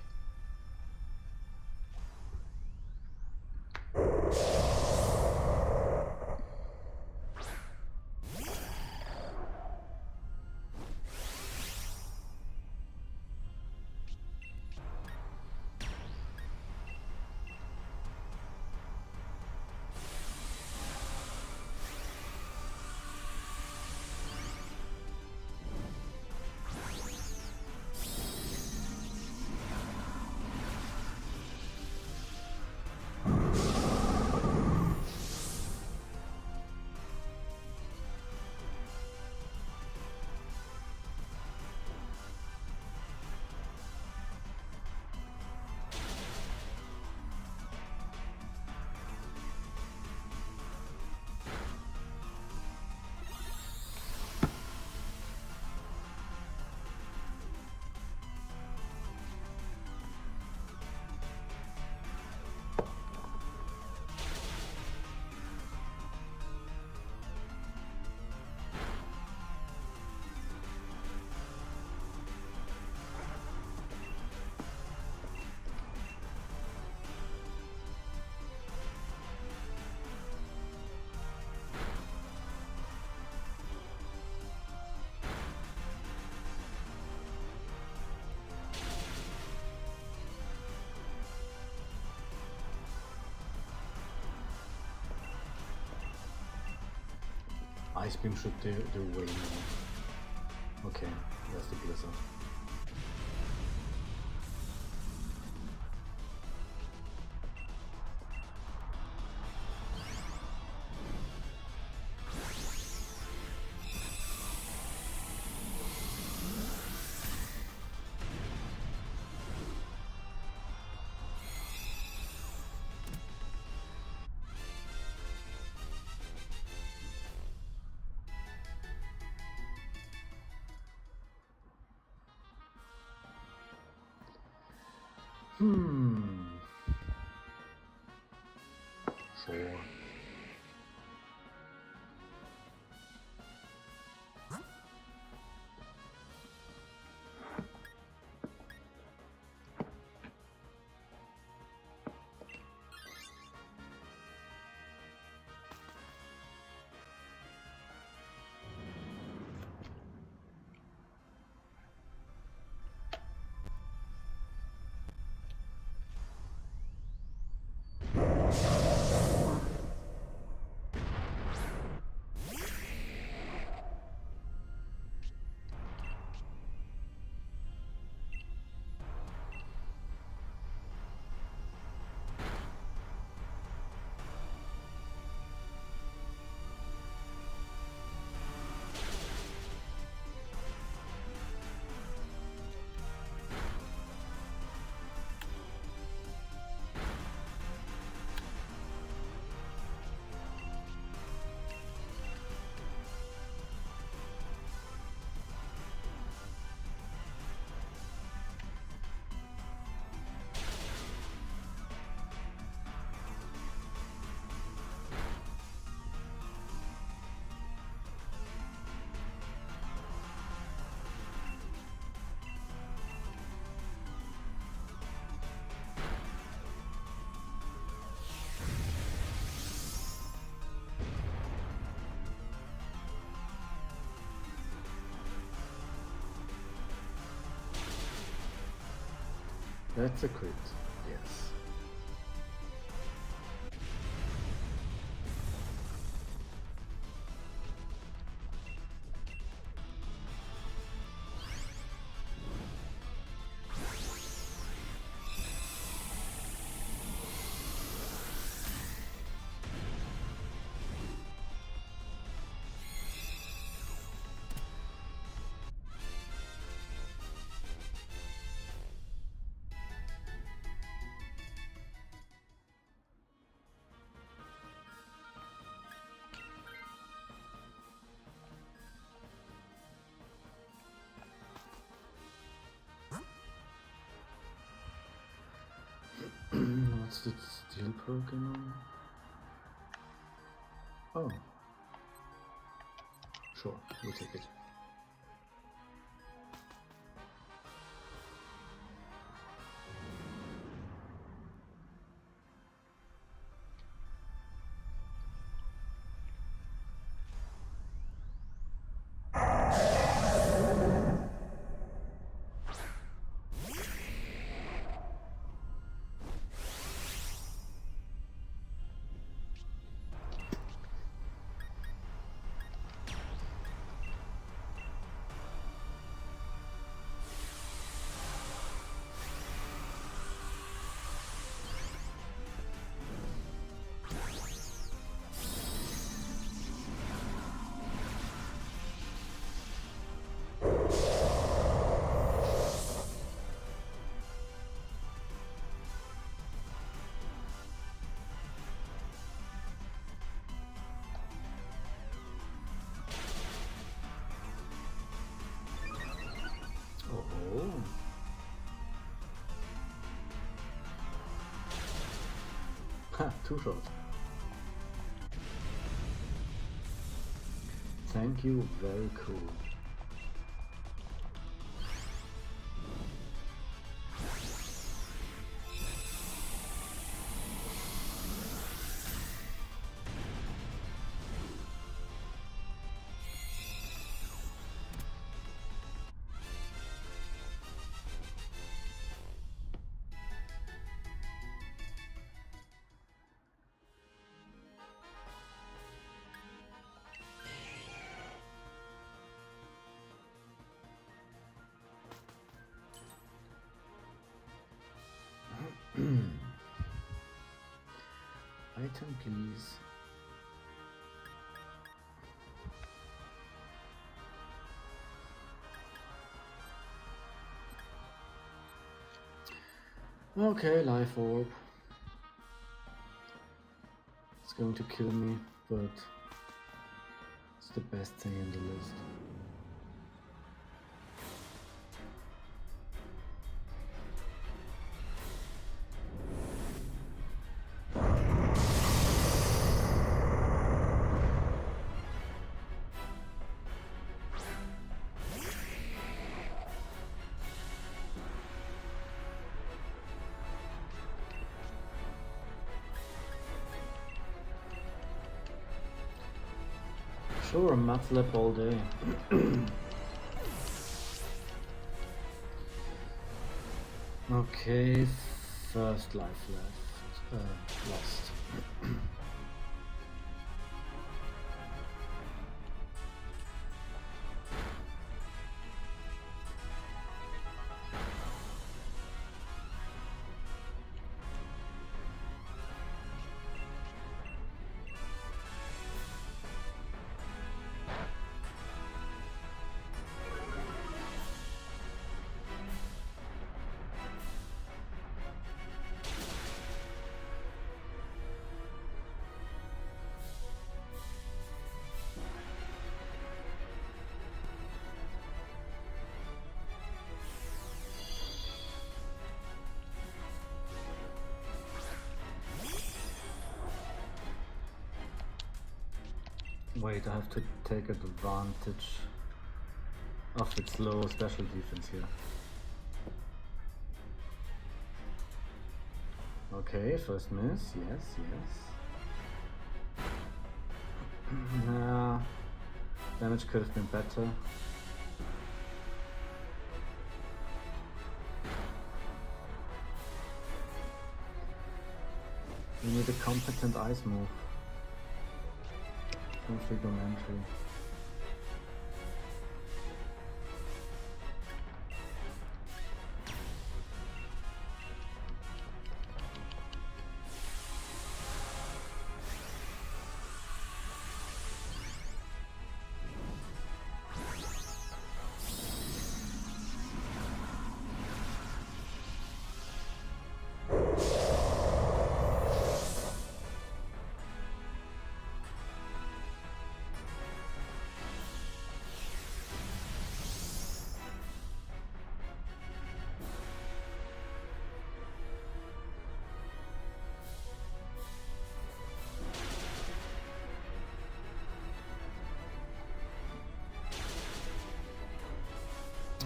Ice Beam should do way more. Okay, that's the Blizzard. Sure. That's a crit, yes. What's the steel Pokemon? Oh. Sure, we'll take it. Oh. Ha, two-shot. Thank you, very cool. Item, please. Okay, life orb. It's going to kill me, but it's the best thing in the list. Sure, Matlab all day. Okay, first life left. Lost. Wait, I have to take advantage of its low special defense here. Okay, first miss, yes, yes. Nah, damage could have been better. We need a competent ice move. Trigonometry.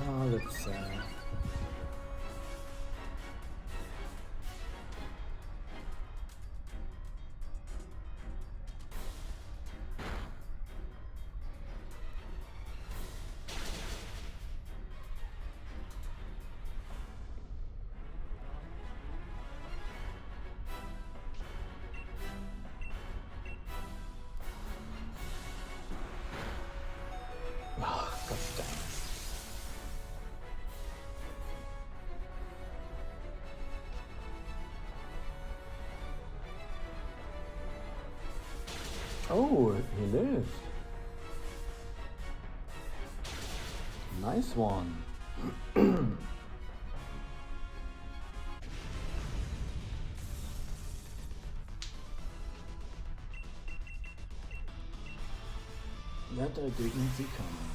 Oh, that's sad. Oh, gosh dang. Oh, he lived. Nice one. That I didn't see coming.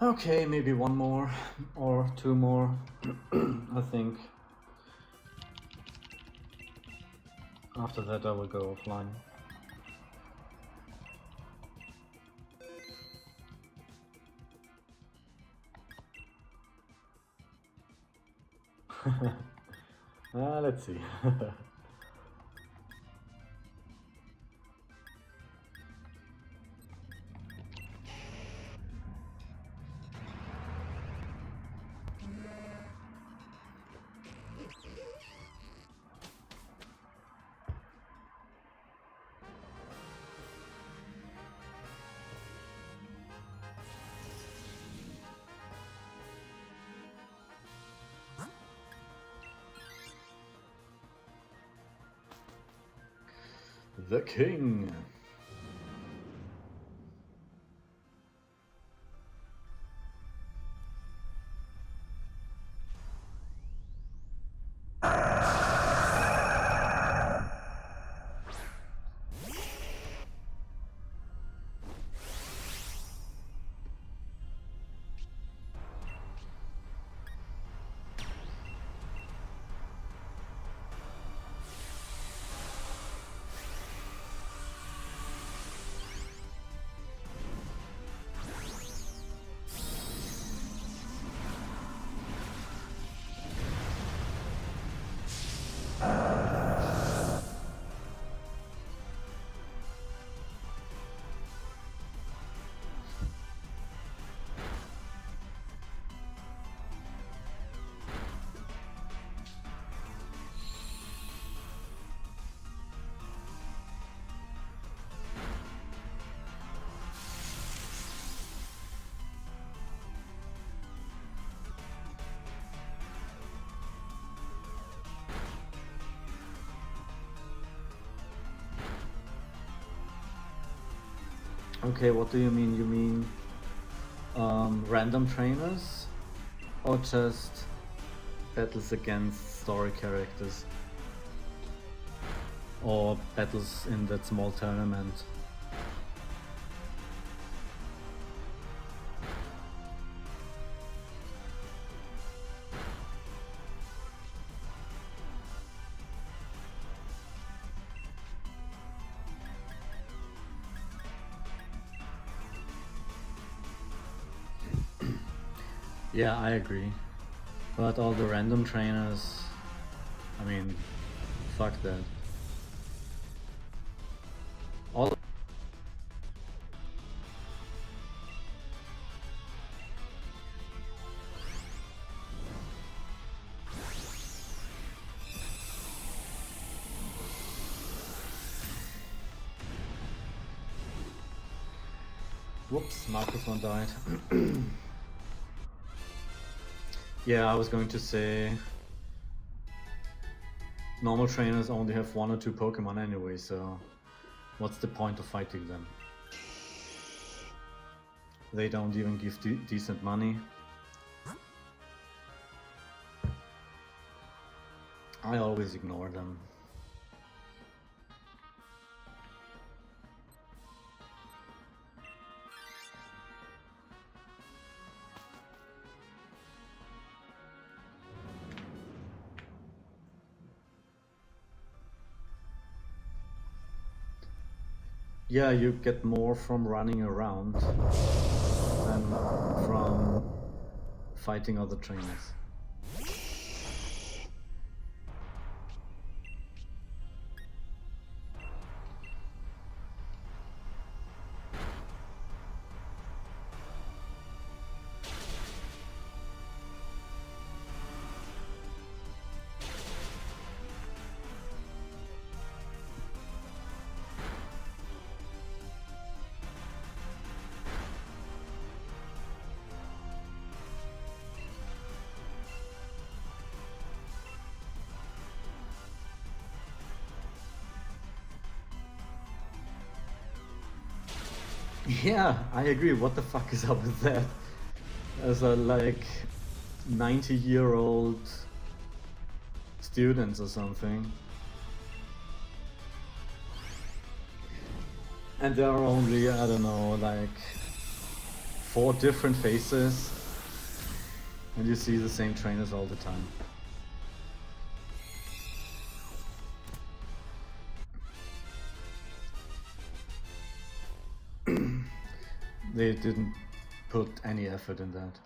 Okay, maybe one more or two more, I think. After that I will go offline. Let's see. The king. Okay, what do you mean? You mean random trainers? Or just battles against story characters? Or battles in that small tournament? Yeah, I agree. But all the random trainers, I mean, fuck that. All Whoops, Marcus one died. Yeah, I was going to say normal trainers only have 1 or 2 Pokemon anyway, so what's the point of fighting them? They don't even give decent money. I always ignore them. Yeah, you get more from running around than from fighting other trainers. Yeah, I agree. What the fuck is up with that? As a like 90-year-old students or something. And there are only, I don't know, like 4 different faces, and you see the same trainers all the time. They didn't put any effort in that.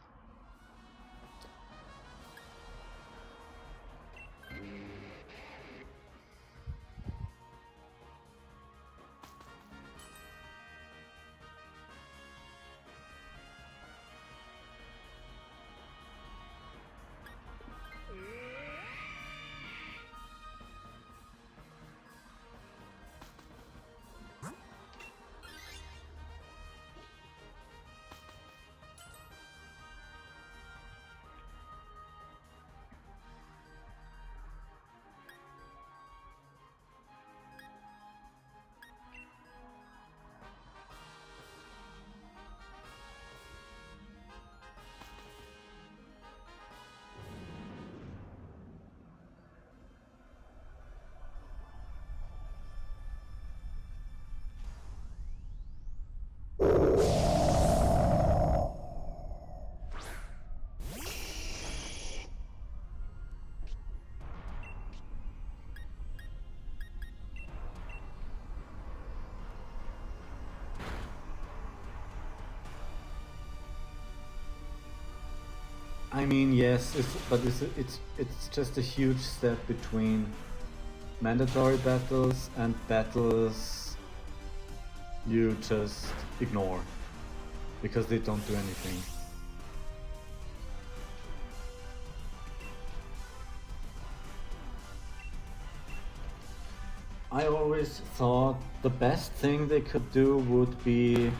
I mean, yes, but it's just a huge step between mandatory battles and battles you just ignore because they don't do anything. I always thought the best thing they could do would be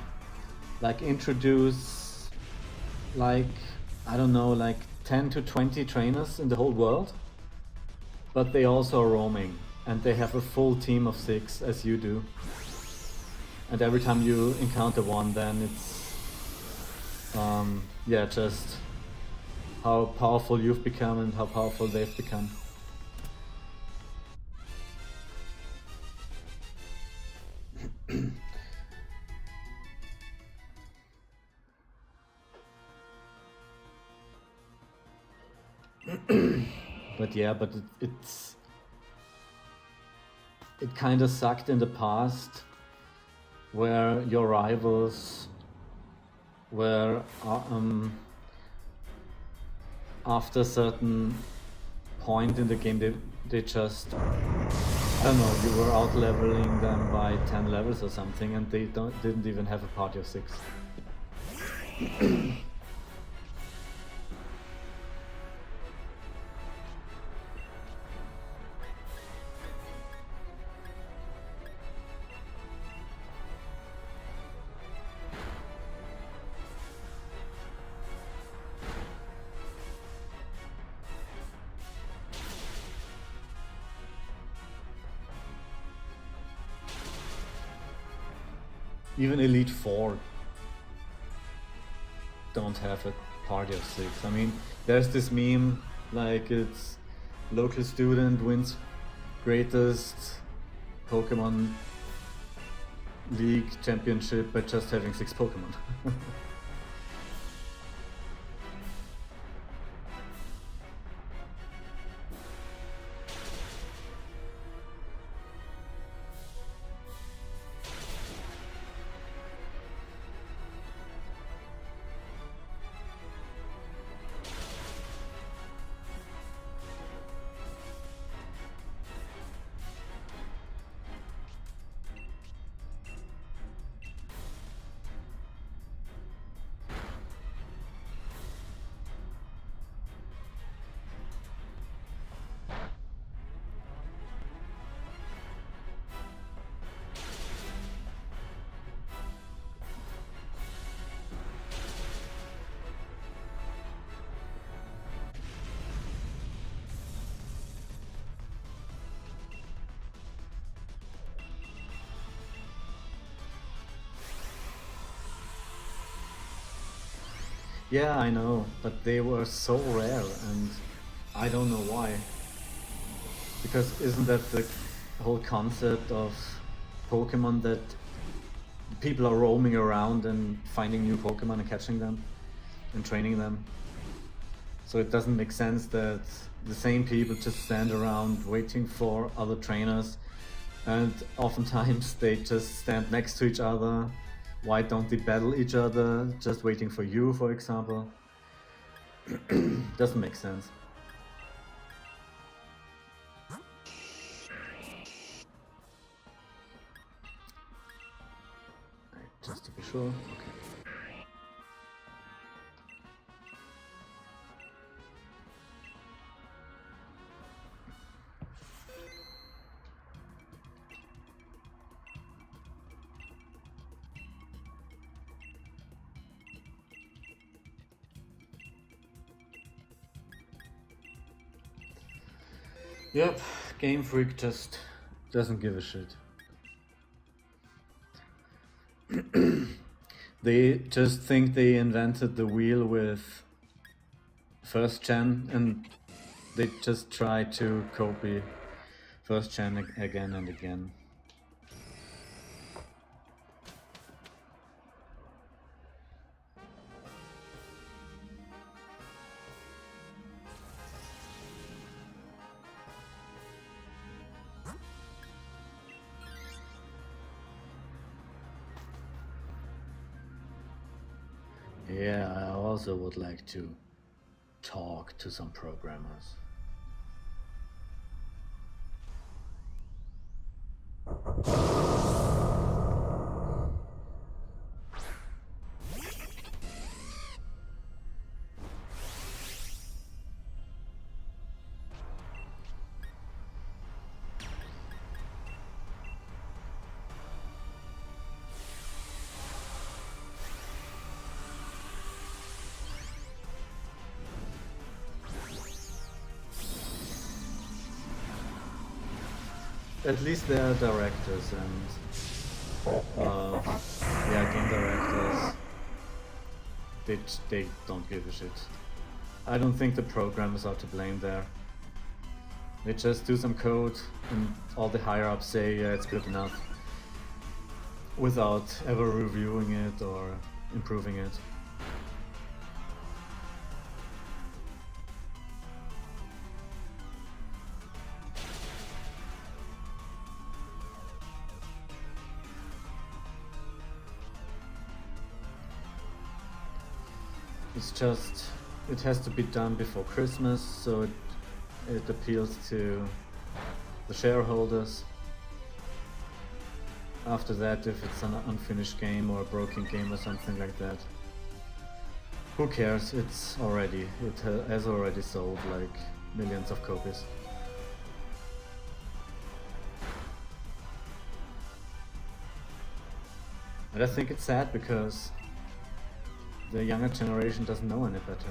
like introduce like, I don't know, like 10 to 20 trainers in the whole world, but they also are roaming and they have a full team of 6 as you do, and every time you encounter one, then it's yeah, just how powerful you've become and how powerful they've become. But yeah, but it kind of sucked in the past, where your rivals were after a certain point in the game, they just, I don't know, you were out leveling them by 10 levels or something, and they didn't even have a party of 6. Even Elite 4 don't have a party of 6. I mean, there's this meme, like it's local student wins greatest Pokemon League championship by just having 6 Pokemon. Yeah, I know, but they were so rare, and I don't know why. Because isn't that the whole concept of Pokemon, that people are roaming around and finding new Pokemon and catching them and training them. So it doesn't make sense that the same people just stand around waiting for other trainers, and oftentimes they just stand next to each other. Why don't they battle each other just waiting for you, for example? Doesn't make sense. Just to be sure. Okay. Yep, Game Freak just doesn't give a shit. They just think they invented the wheel with first gen, and they just try to copy first gen again and again. Yeah, I also would like to talk to some programmers. At least they are directors and yeah, game directors. They don't give a shit. I don't think the programmers are to blame there. They just do some code and all the higher ups say, yeah, it's good enough, without ever reviewing it or improving it. It's just, it has to be done before Christmas, so it appeals to the shareholders. After that, if it's an unfinished game or a broken game or something like that, who cares? It has already sold like millions of copies. And I think it's sad because the younger generation doesn't know any better.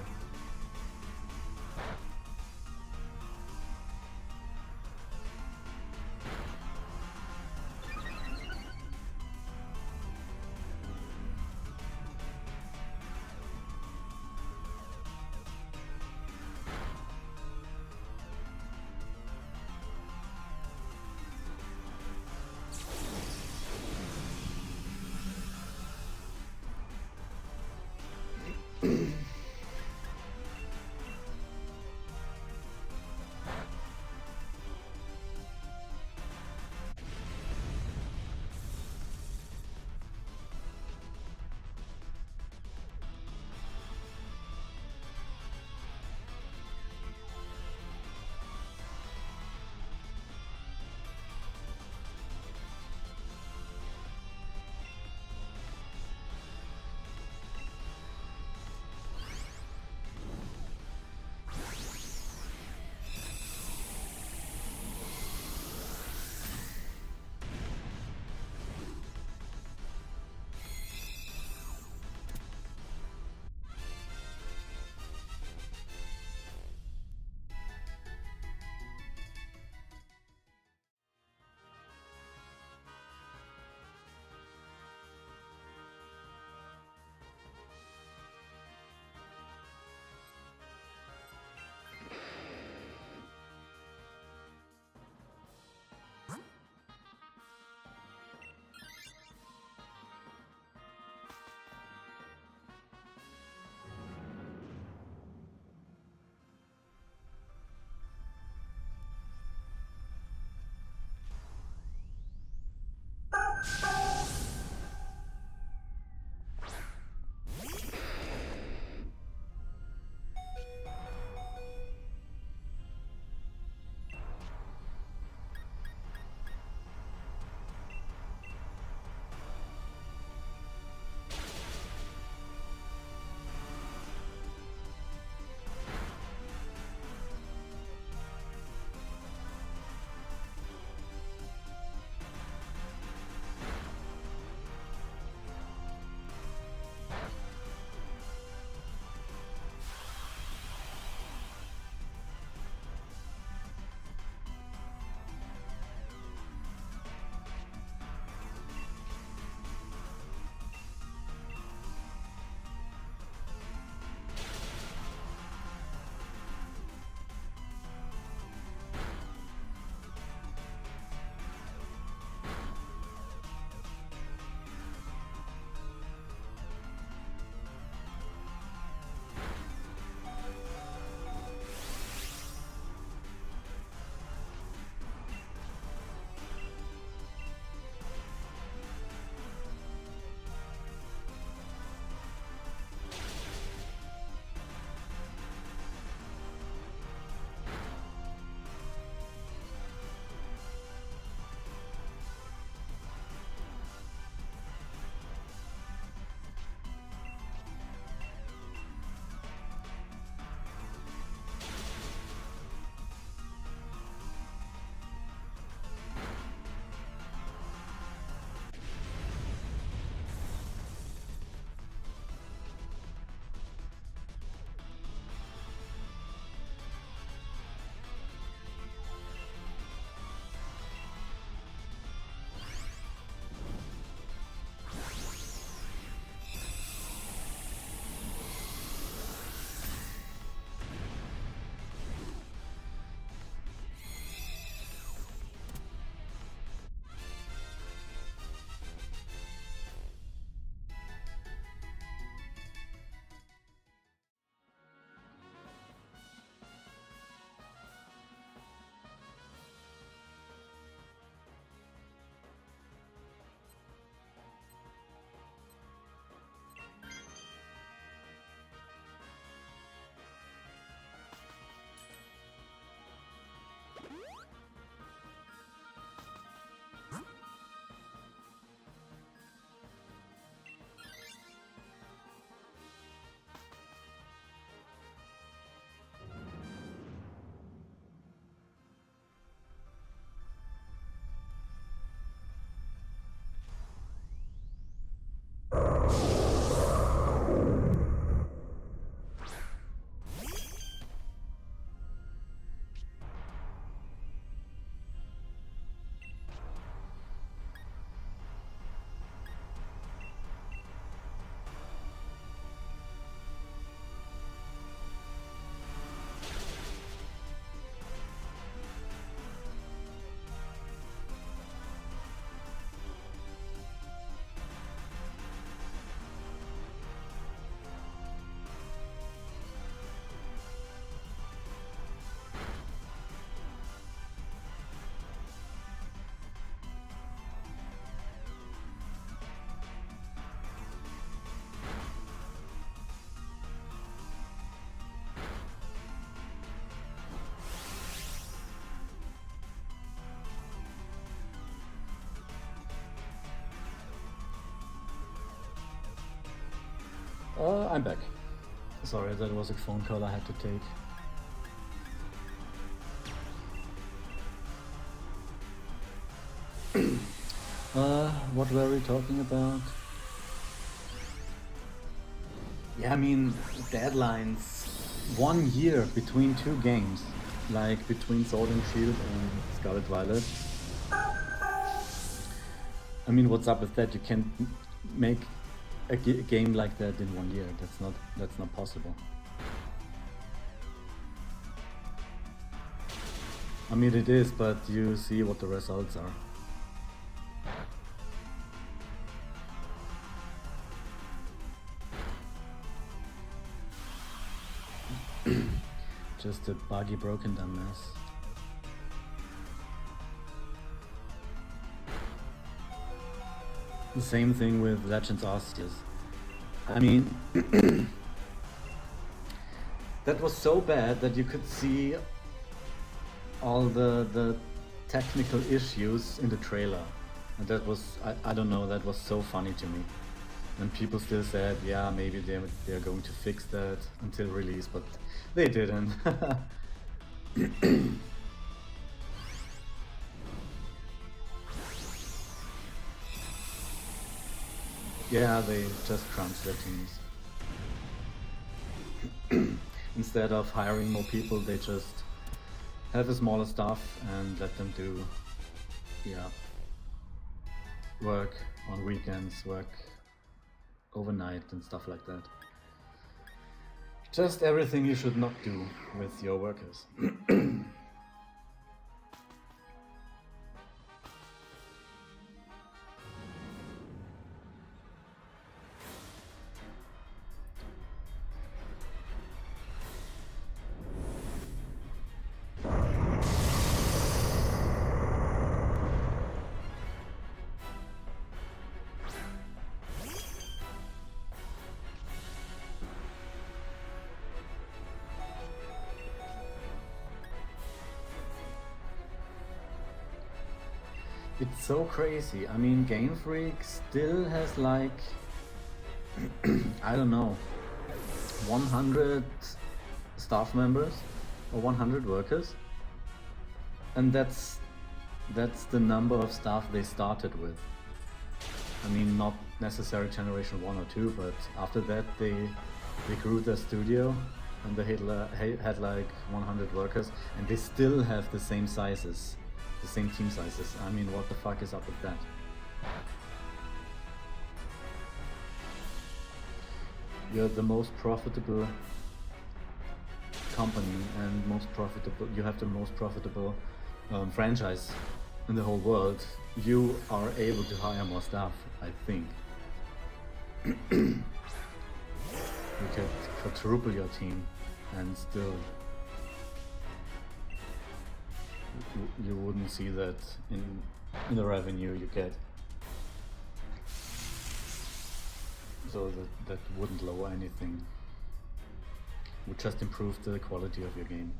I'm back. Sorry, that was a phone call I had to take. What were we talking about? Yeah, I mean, deadlines. 1 year between two games. Like between Sword and Shield and Scarlet Violet. I mean, what's up with that? You can't make a game like that in 1 year. That's not possible. I mean, it is, but you see what the results are. Just a buggy, broken down mess. The same thing with Legends Arceus. I mean, that was so bad that you could see all the technical issues in the trailer. And that was, I don't know, that was so funny to me. And people still said, yeah, maybe they're going to fix that until release, but they didn't. Yeah, they just crunched their teams. Instead of hiring more people, they just have a smaller staff and let them do, yeah, work on weekends, work overnight and stuff like that. Just everything you should not do with your workers. It's so crazy. I mean, Game Freak still has like, I don't know, 100 staff members or 100 workers, and that's the number of staff they started with. I mean, not necessarily generation 1 or 2, but after that they grew their studio and they had like 100 workers, and they still have the same sizes. The same team sizes. I mean, what the fuck is up with that? You're the most profitable company and you have the most profitable franchise in the whole world. You are able to hire more staff, I think. You could quadruple your team and still you wouldn't see that in the revenue you get. So that wouldn't lower anything. It would just improve the quality of your game.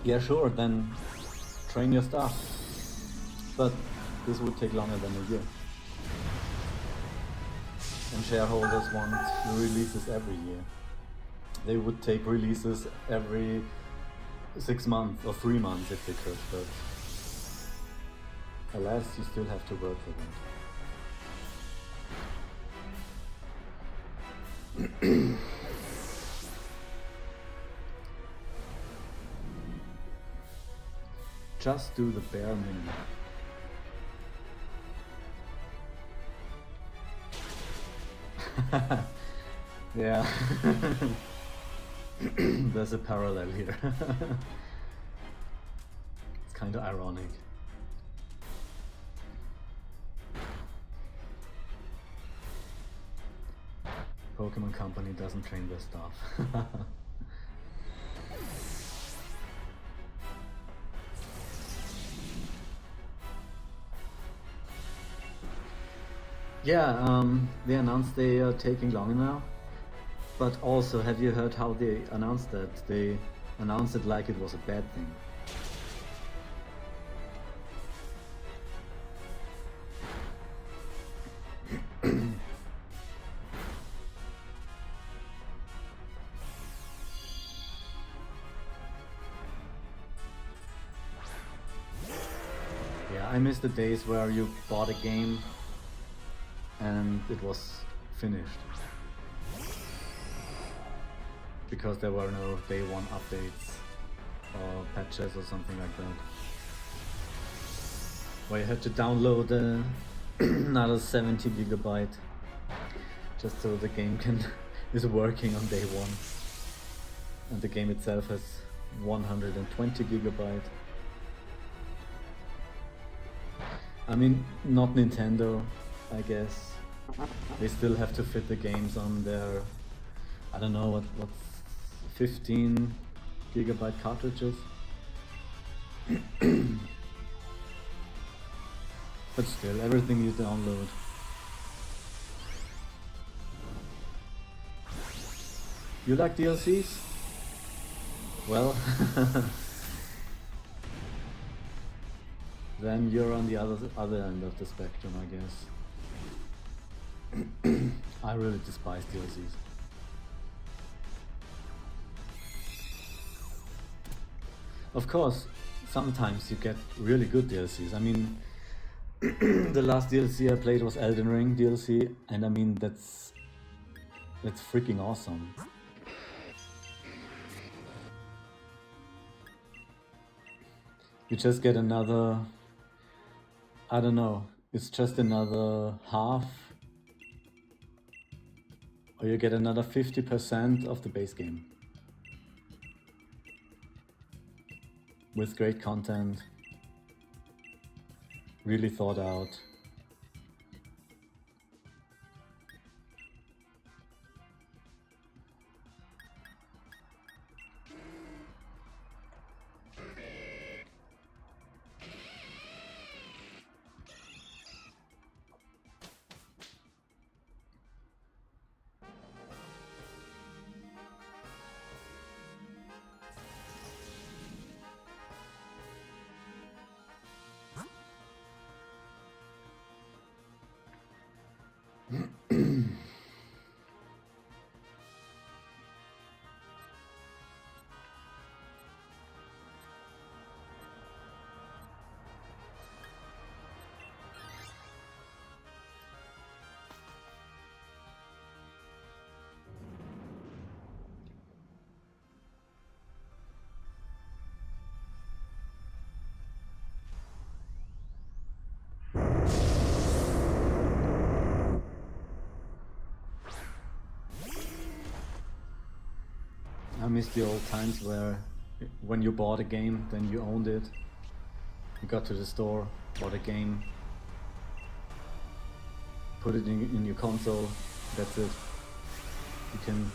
Yeah, sure, then train your staff. But this would take longer than a year. And shareholders want releases every year. They would take releases every 6 months or 3 months if they could, but alas, you still have to work for them. Just do the bare minimum. Yeah. There's a parallel here. It's kind of ironic. Pokemon Company doesn't train their staff. Yeah, they announced they are taking longer now. But also, have you heard how they announced that? They announced it like it was a bad thing. Yeah, I miss the days where you bought a game and it was finished. Because there were no day one updates or patches or something like that. Where you had to download another 70 gigabyte just so the game is working on day one. And the game itself has 120 gigabyte. I mean, not Nintendo, I guess. They still have to fit the games on their, I don't know, what 15 gigabyte cartridges. But still, everything you download. You like DLCs? Well, then you're on the other end of the spectrum, I guess. I really despise DLCs. Of course, sometimes you get really good DLCs. I mean, the last DLC I played was Elden Ring DLC, and I mean that's freaking awesome. You just get another, I don't know, it's just another half, or you get another 50% of the base game. With great content, really thought out. I miss the old times where when you bought a game, then you owned it. You got to the store, bought a game, put it in your console, that's it. You can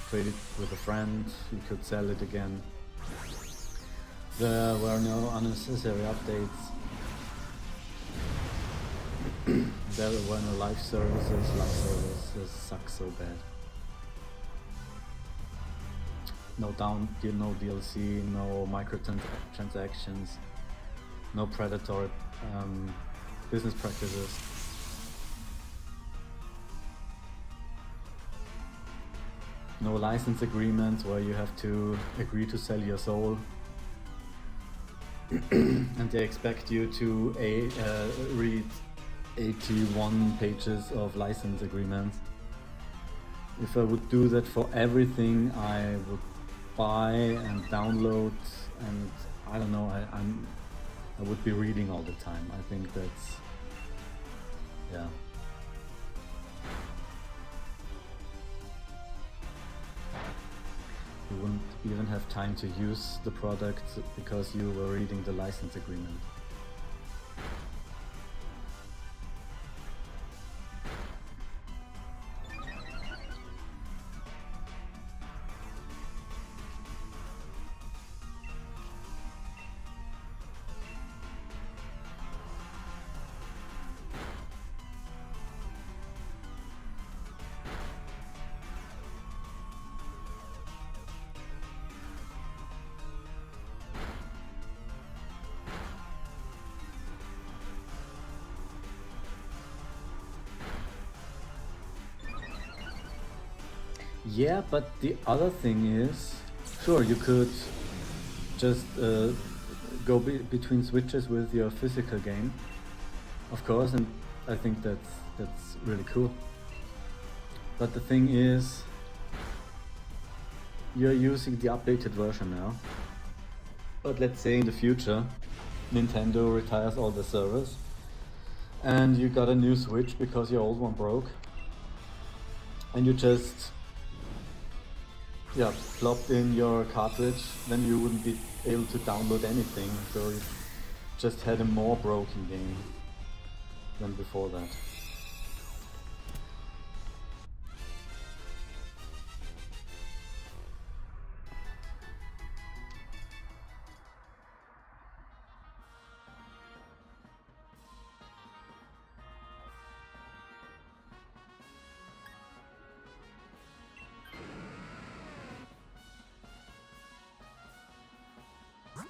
trade it with a friend, you could sell it again. There were no unnecessary updates. There were no live services. Live services suck so bad. No DLC, no microtransactions, no predatory business practices. No license agreements where you have to agree to sell your soul. And they expect you to read 81 pages of license agreements. If I would do that for everything I would buy and download, and I don't know, I would be reading all the time. I think that's, yeah. You wouldn't even have time to use the product because you were reading the license agreement. Yeah, but the other thing is, sure, you could just go between switches with your physical game, of course, and I think that's really cool. But the thing is, you're using the updated version now. But let's say in the future, Nintendo retires all the servers, and you got a new Switch because your old one broke. and you just plopped in your cartridge, then you wouldn't be able to download anything, so you just had a more broken game than before that.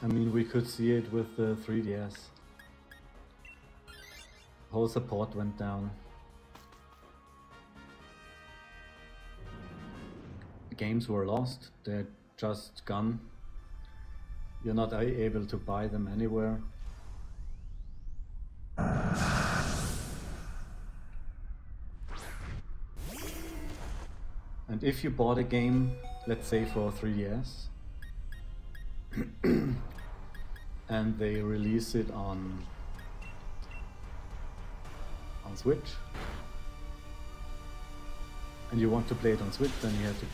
I mean, we could see it with the 3DS. Whole support went down. Games were lost, they're just gone. You're not able to buy them anywhere. And if you bought a game, let's say for 3DS, and they release it on Switch, and you want to play it on Switch, then you have to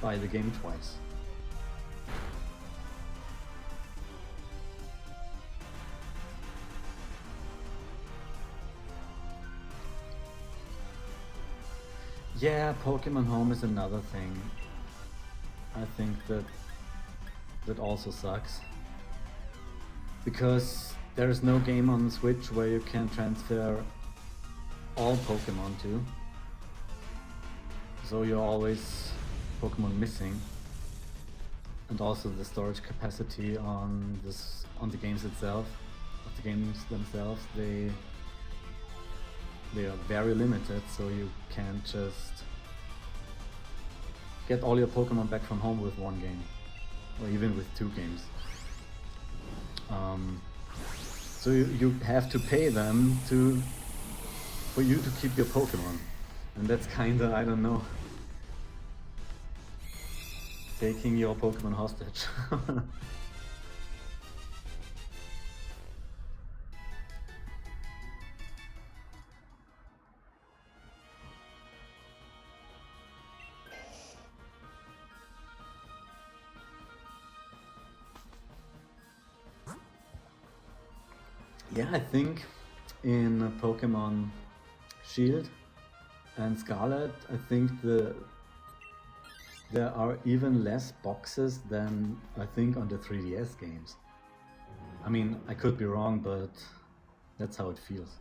buy the game twice. Yeah, Pokemon Home is another thing. I think that also sucks, because there is no game on Switch where you can transfer all Pokemon to, so you're always Pokemon missing. And also the storage capacity on the games themselves, they are very limited, so you can't just get all your Pokemon back from home with one game, or even with 2 games. So you have to pay them for you to keep your Pokemon, and that's kinda, I don't know, taking your Pokemon hostage. Yeah, I think in Pokemon Shield and Scarlet, I think there are even less boxes than I think on the 3DS games. I mean, I could be wrong, but that's how it feels.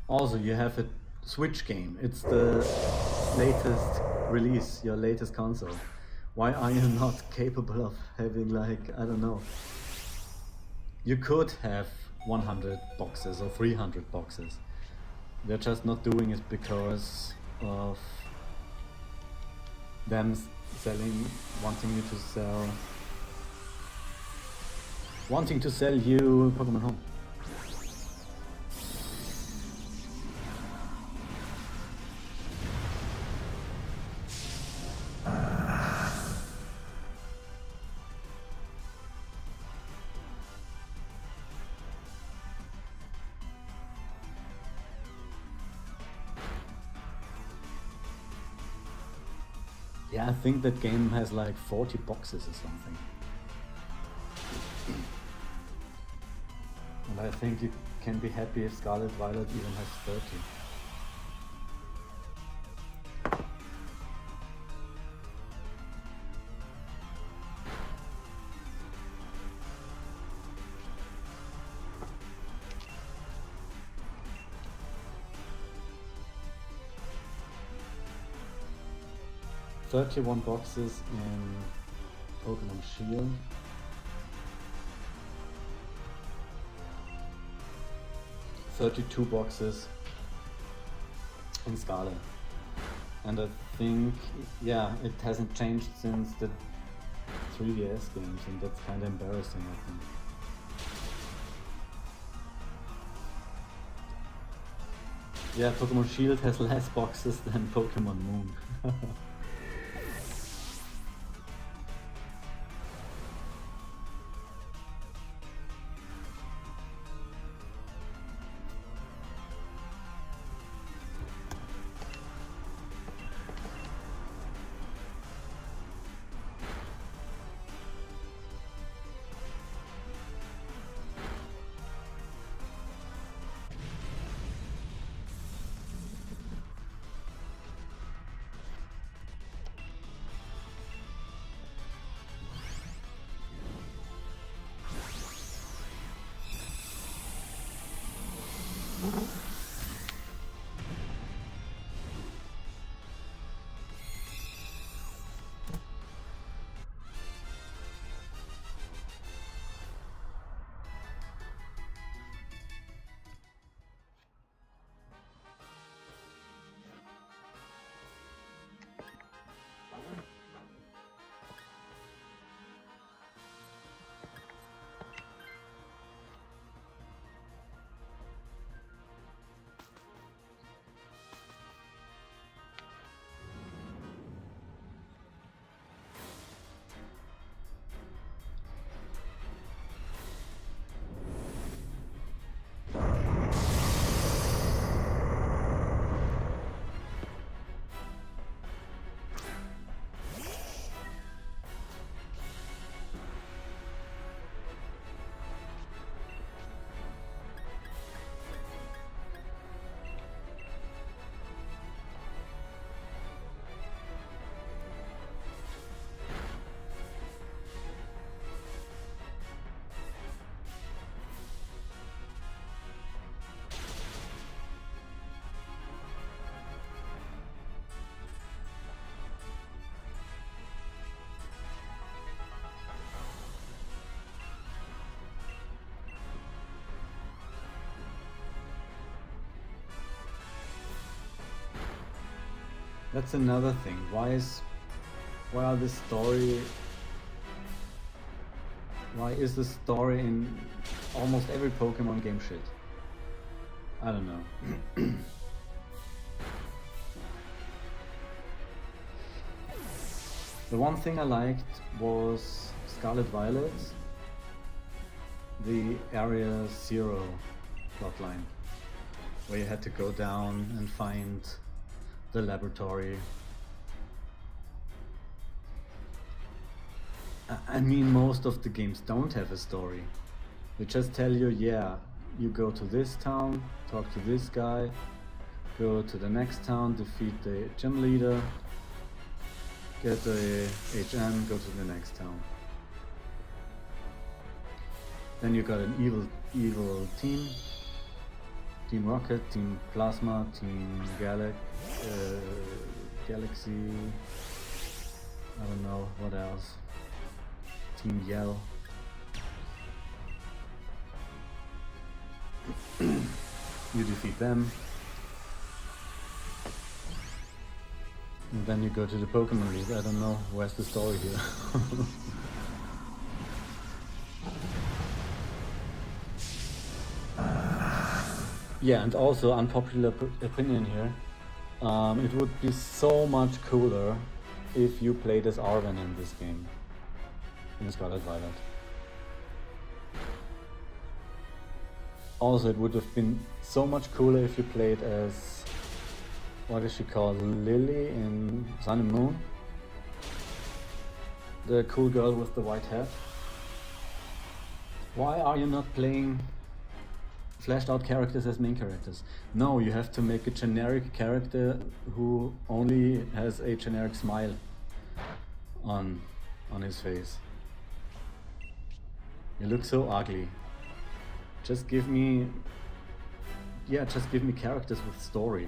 Also, you have a Switch game. It's the latest release, your latest console. Why are you not capable of having, like, I don't know, you could have 100 boxes or 300 boxes. They're just not doing it because of them wanting to sell you Pokemon Home. Yeah, I think that game has like 40 boxes or something. And I think you can be happy if Scarlet Violet even has 30. "31 boxes in Pokemon Shield, 32 boxes in Scarlet." And I think, yeah, it hasn't changed since the 3DS games, and that's kind of embarrassing, I think. Yeah, Pokemon Shield has less boxes than Pokemon Moon. That's another thing. Why is the story in almost every Pokemon game shit? I don't know. The one thing I liked was Scarlet Violet, the Area Zero plotline, where you had to go down and find the laboratory. I mean, most of the games don't have a story. They just tell you, yeah, you go to this town, talk to this guy, go to the next town, defeat the gym leader, get the HM, go to the next town. Then you got an evil team. Team Rocket, Team Plasma, Team Galaxy, I don't know, what else? Team Yell. You defeat them. And then you go to the Pokemon League. I don't know, where's the story here? Yeah, and also unpopular opinion here. It would be so much cooler if you played as Arven in this game, in Scarlet Violet. Also, it would have been so much cooler if you played as, what is she called, Lily in Sun and Moon? The cool girl with the white hat. Why are you not playing fleshed out characters as main characters? No, you have to make a generic character who only has a generic smile on his face. You look so ugly. Just give me characters with story.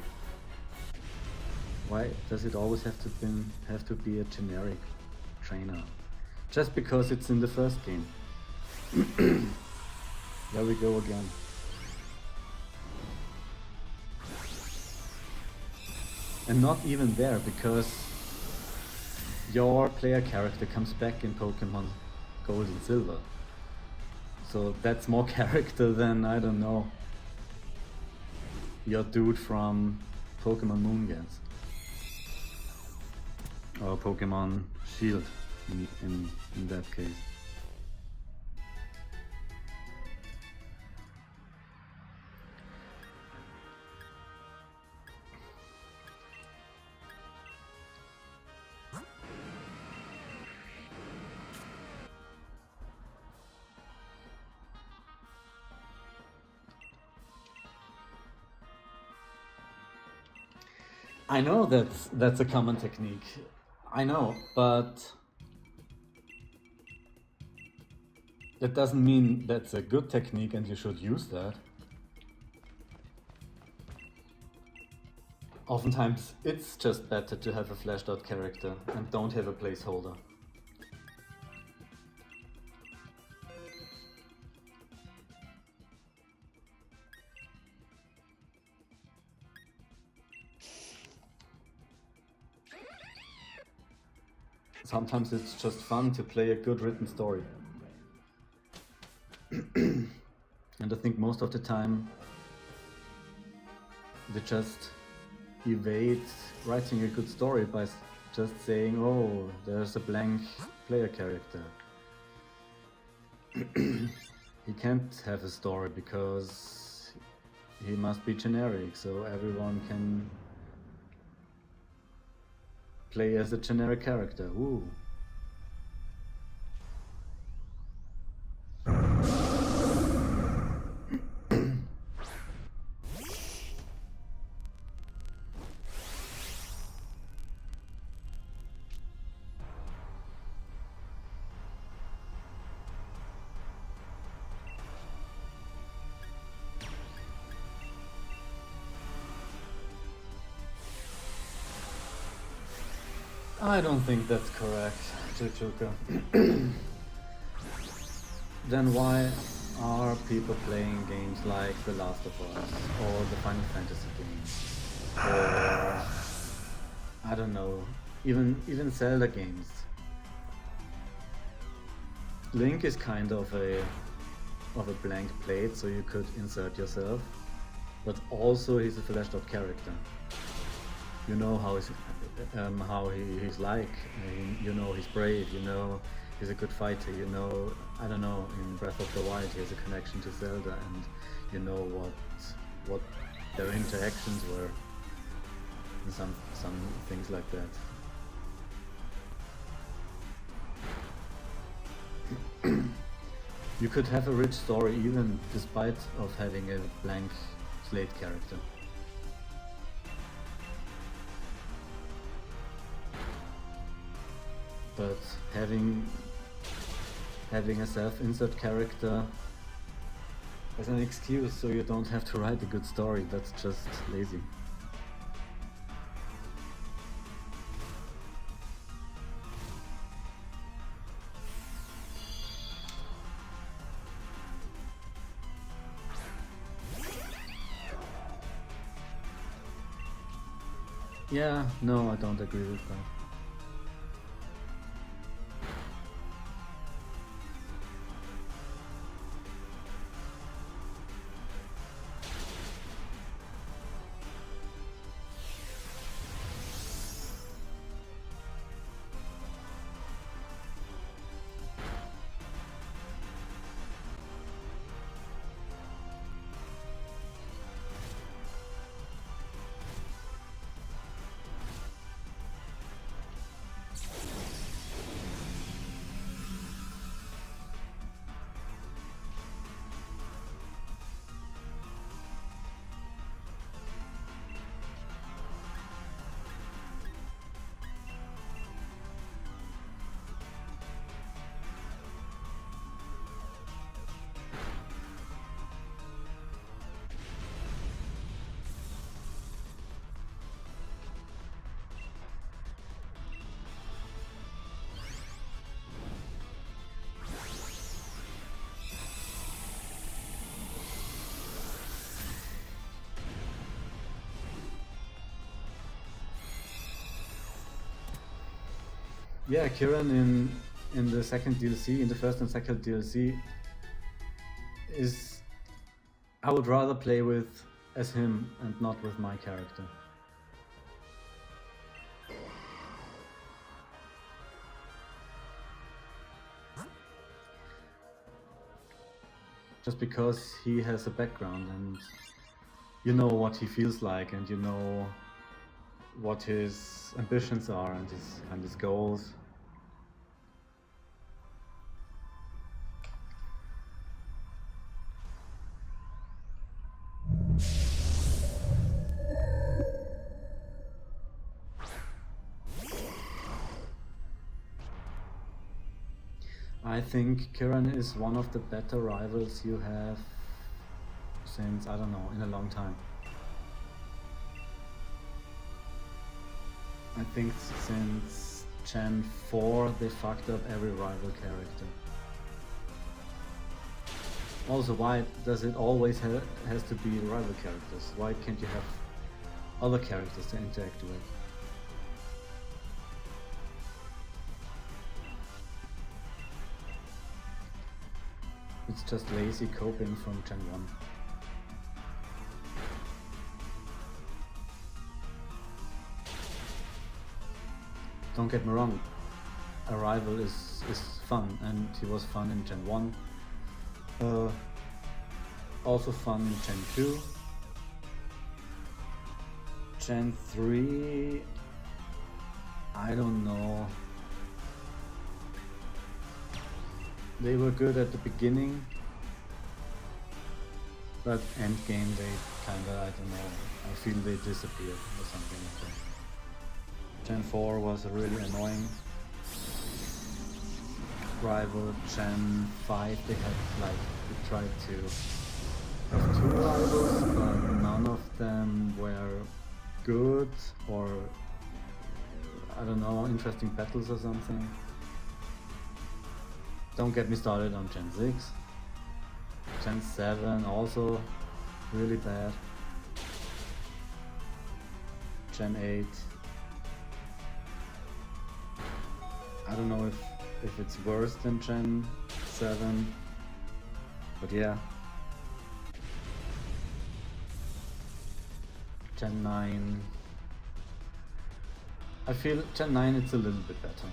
Why does it always have to be a generic trainer? Just because it's in the first game. There we go again. And not even there, because your player character comes back in Pokemon Gold and Silver. So that's more character than, I don't know, your dude from Pokemon Moon gets. Or Pokemon Shield in that case. I know that's a common technique. I know, but that doesn't mean that's a good technique and you should use that. Oftentimes it's just better to have a fleshed out character and don't have a placeholder. Sometimes it's just fun to play a good written story. And I think most of the time they just evade writing a good story by just saying, oh, there's a blank player character. He can't have a story because he must be generic, so everyone can play as a generic character. Ooh. I don't think that's correct, Chuchuka. Then why are people playing games like The Last of Us or the Final Fantasy games? Or I don't know, even Zelda games? Link is kind of a blank plate, so you could insert yourself, but also he's a fleshed out character. You know how he's like, you know he's brave, you know he's a good fighter, you know, I don't know, in Breath of the Wild he has a connection to Zelda, and you know what their interactions were, and some things like that. You could have a rich story even despite of having a blank slate character. But having a self-insert character as an excuse so you don't have to write a good story, that's just lazy. Yeah, no, I don't agree with that. Yeah, Kiran in the second DLC, in the first and second DLC, is I would rather play with as him and not with my character. Just because he has a background and you know what he feels like, and you know what his ambitions are and his goals. I think Kiran is one of the better rivals you have since, I don't know, in a long time. I think since Gen 4 they fucked up every rival character. Also, why does it always has to be rival characters? Why can't you have other characters to interact with? It's just lazy coping from Gen 1. Don't get me wrong, Arrival is fun, and he was fun in Gen 1. Also fun in Gen 2. Gen 3, I don't know. They were good at the beginning, but endgame they kinda, I don't know, I feel they disappeared or something like that. Gen 4 was really annoying. Rival. Gen 5 they had like, they tried to have 2 rivals, but none of them were good or, I don't know, interesting battles or something. Don't get me started on Gen 6. Gen 7 also really bad. Gen 8. I don't know if it's worse than Gen 7, but yeah. Gen 9. I feel Gen 9 it's a little bit better.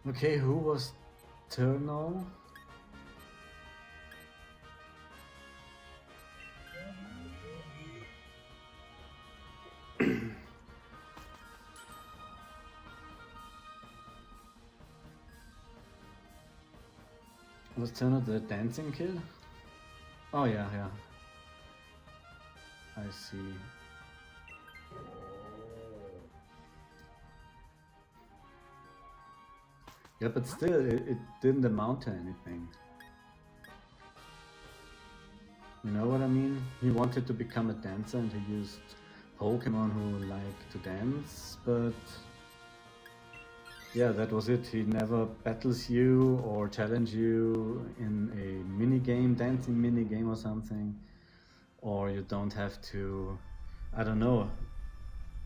Okay, who was Turno? Was Turno the dancing kid? Oh yeah, yeah. I see. Yeah, but still, it didn't amount to anything. You know what I mean? He wanted to become a dancer and he used Pokemon who like to dance, but yeah, that was it. He never battles you or challenges you in a minigame, dancing minigame or something. Or you don't have to, I don't know,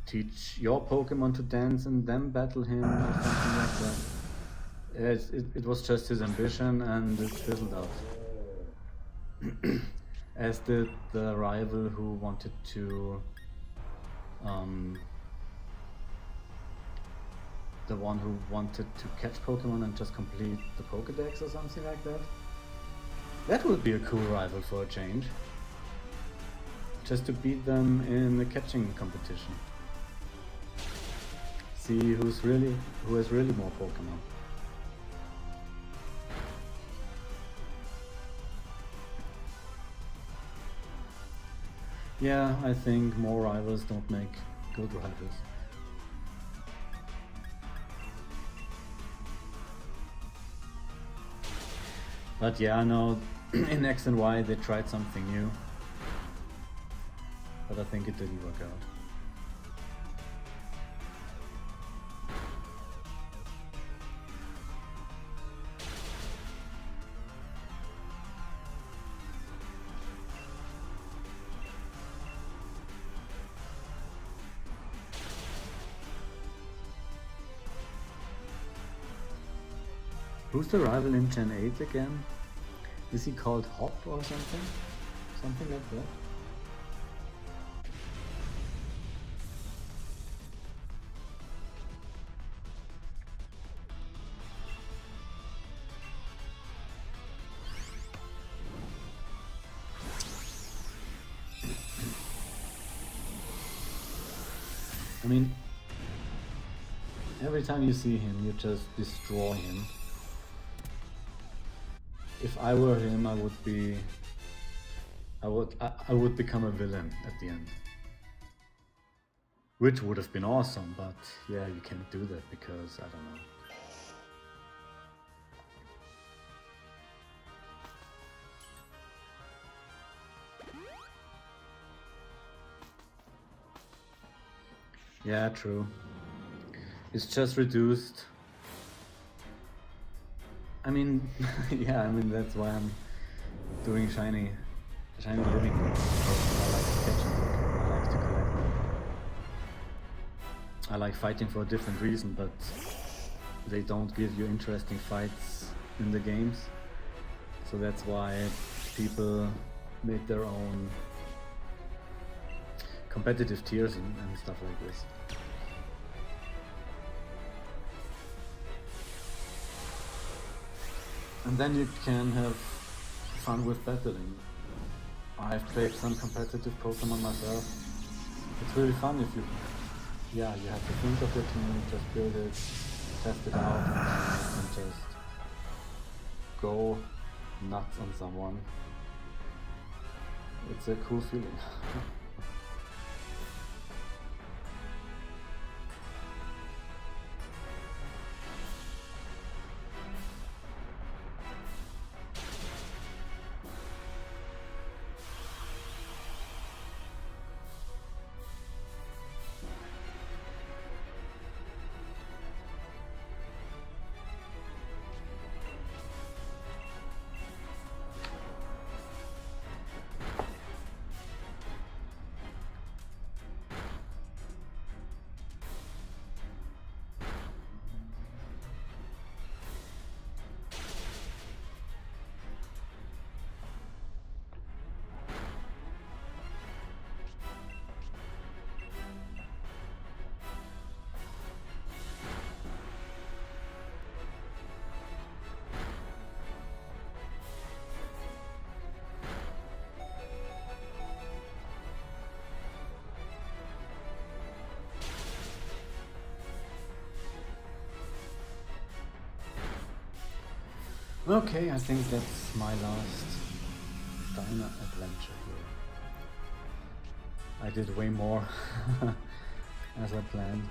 teach your Pokemon to dance and then battle him or something like that. It was just his ambition and it fizzled out. As did the rival who wanted to, the one who wanted to catch Pokemon and just complete the Pokedex or something like that. That would be a cool rival for a change. Just to beat them in a catching competition. See who has really more Pokemon. Yeah, I think more rivals don't make good rivals. But yeah, I know in X and Y they tried something new. But I think it didn't work out. Who's the rival in Gen 8 again? Is he called Hop or something? Something like that? I mean, every time you see him, you just destroy him. If I were him, I would become a villain at the end. Which would have been awesome, but yeah, you can't do that because, I don't know. Yeah, true. It's just reduced. I mean, yeah, I mean, that's why I'm doing shiny living. I like catching Pokemon, I like to collect them. I like fighting for a different reason, but they don't give you interesting fights in the games. So that's why people make their own competitive tiers and stuff like this. And then you can have fun with battling. I've played some competitive Pokemon myself. It's really fun if you have to think of your team, just build it, test it out, and you can just go nuts on someone. It's a cool feeling. Okay, I think that's my last Dyna adventure here. I did way more as I planned.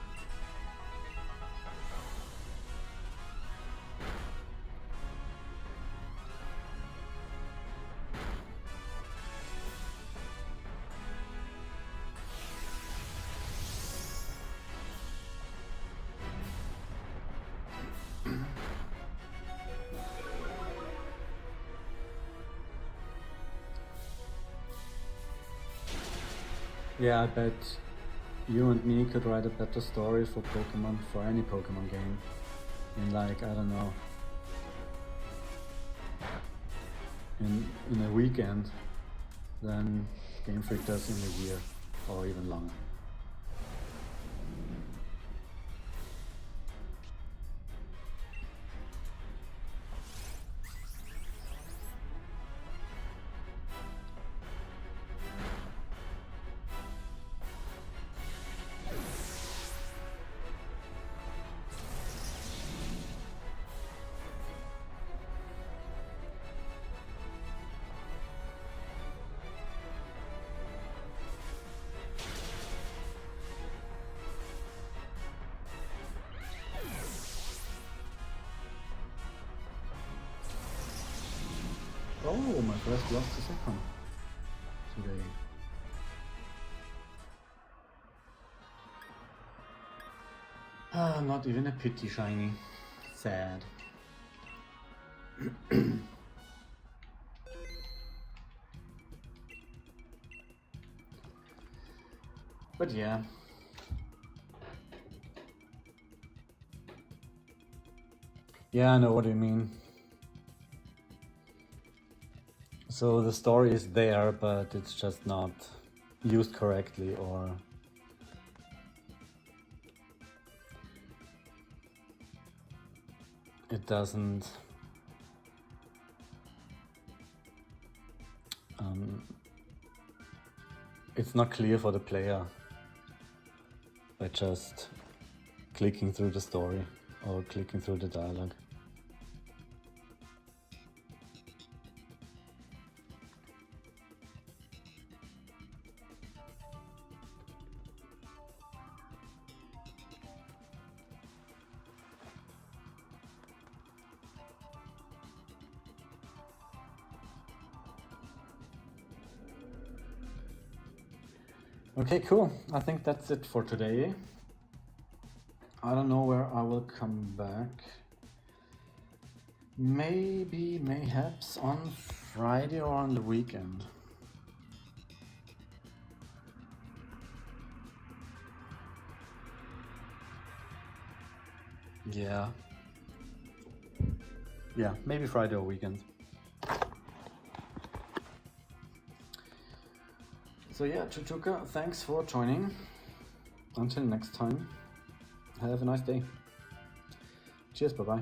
Yeah, I bet you and me could write a better story for Pokemon, for any Pokemon game, in like, I don't know, in a weekend than Game Freak does in a year, or even longer. Oh, my first lost to Zekrom today. Ah, not even a pity shiny. Sad. But yeah. Yeah, I know what you mean. So the story is there, but it's just not used correctly, or it doesn't it's not clear for the player by just clicking through the story or clicking through the dialogue. Okay, cool. I think that's it for today. I don't know where I will come back. Mayhaps on Friday or on the weekend. Yeah. Yeah, maybe Friday or weekend. So yeah, Chuchuka, thanks for joining. Until next time, have a nice day. Cheers, bye-bye.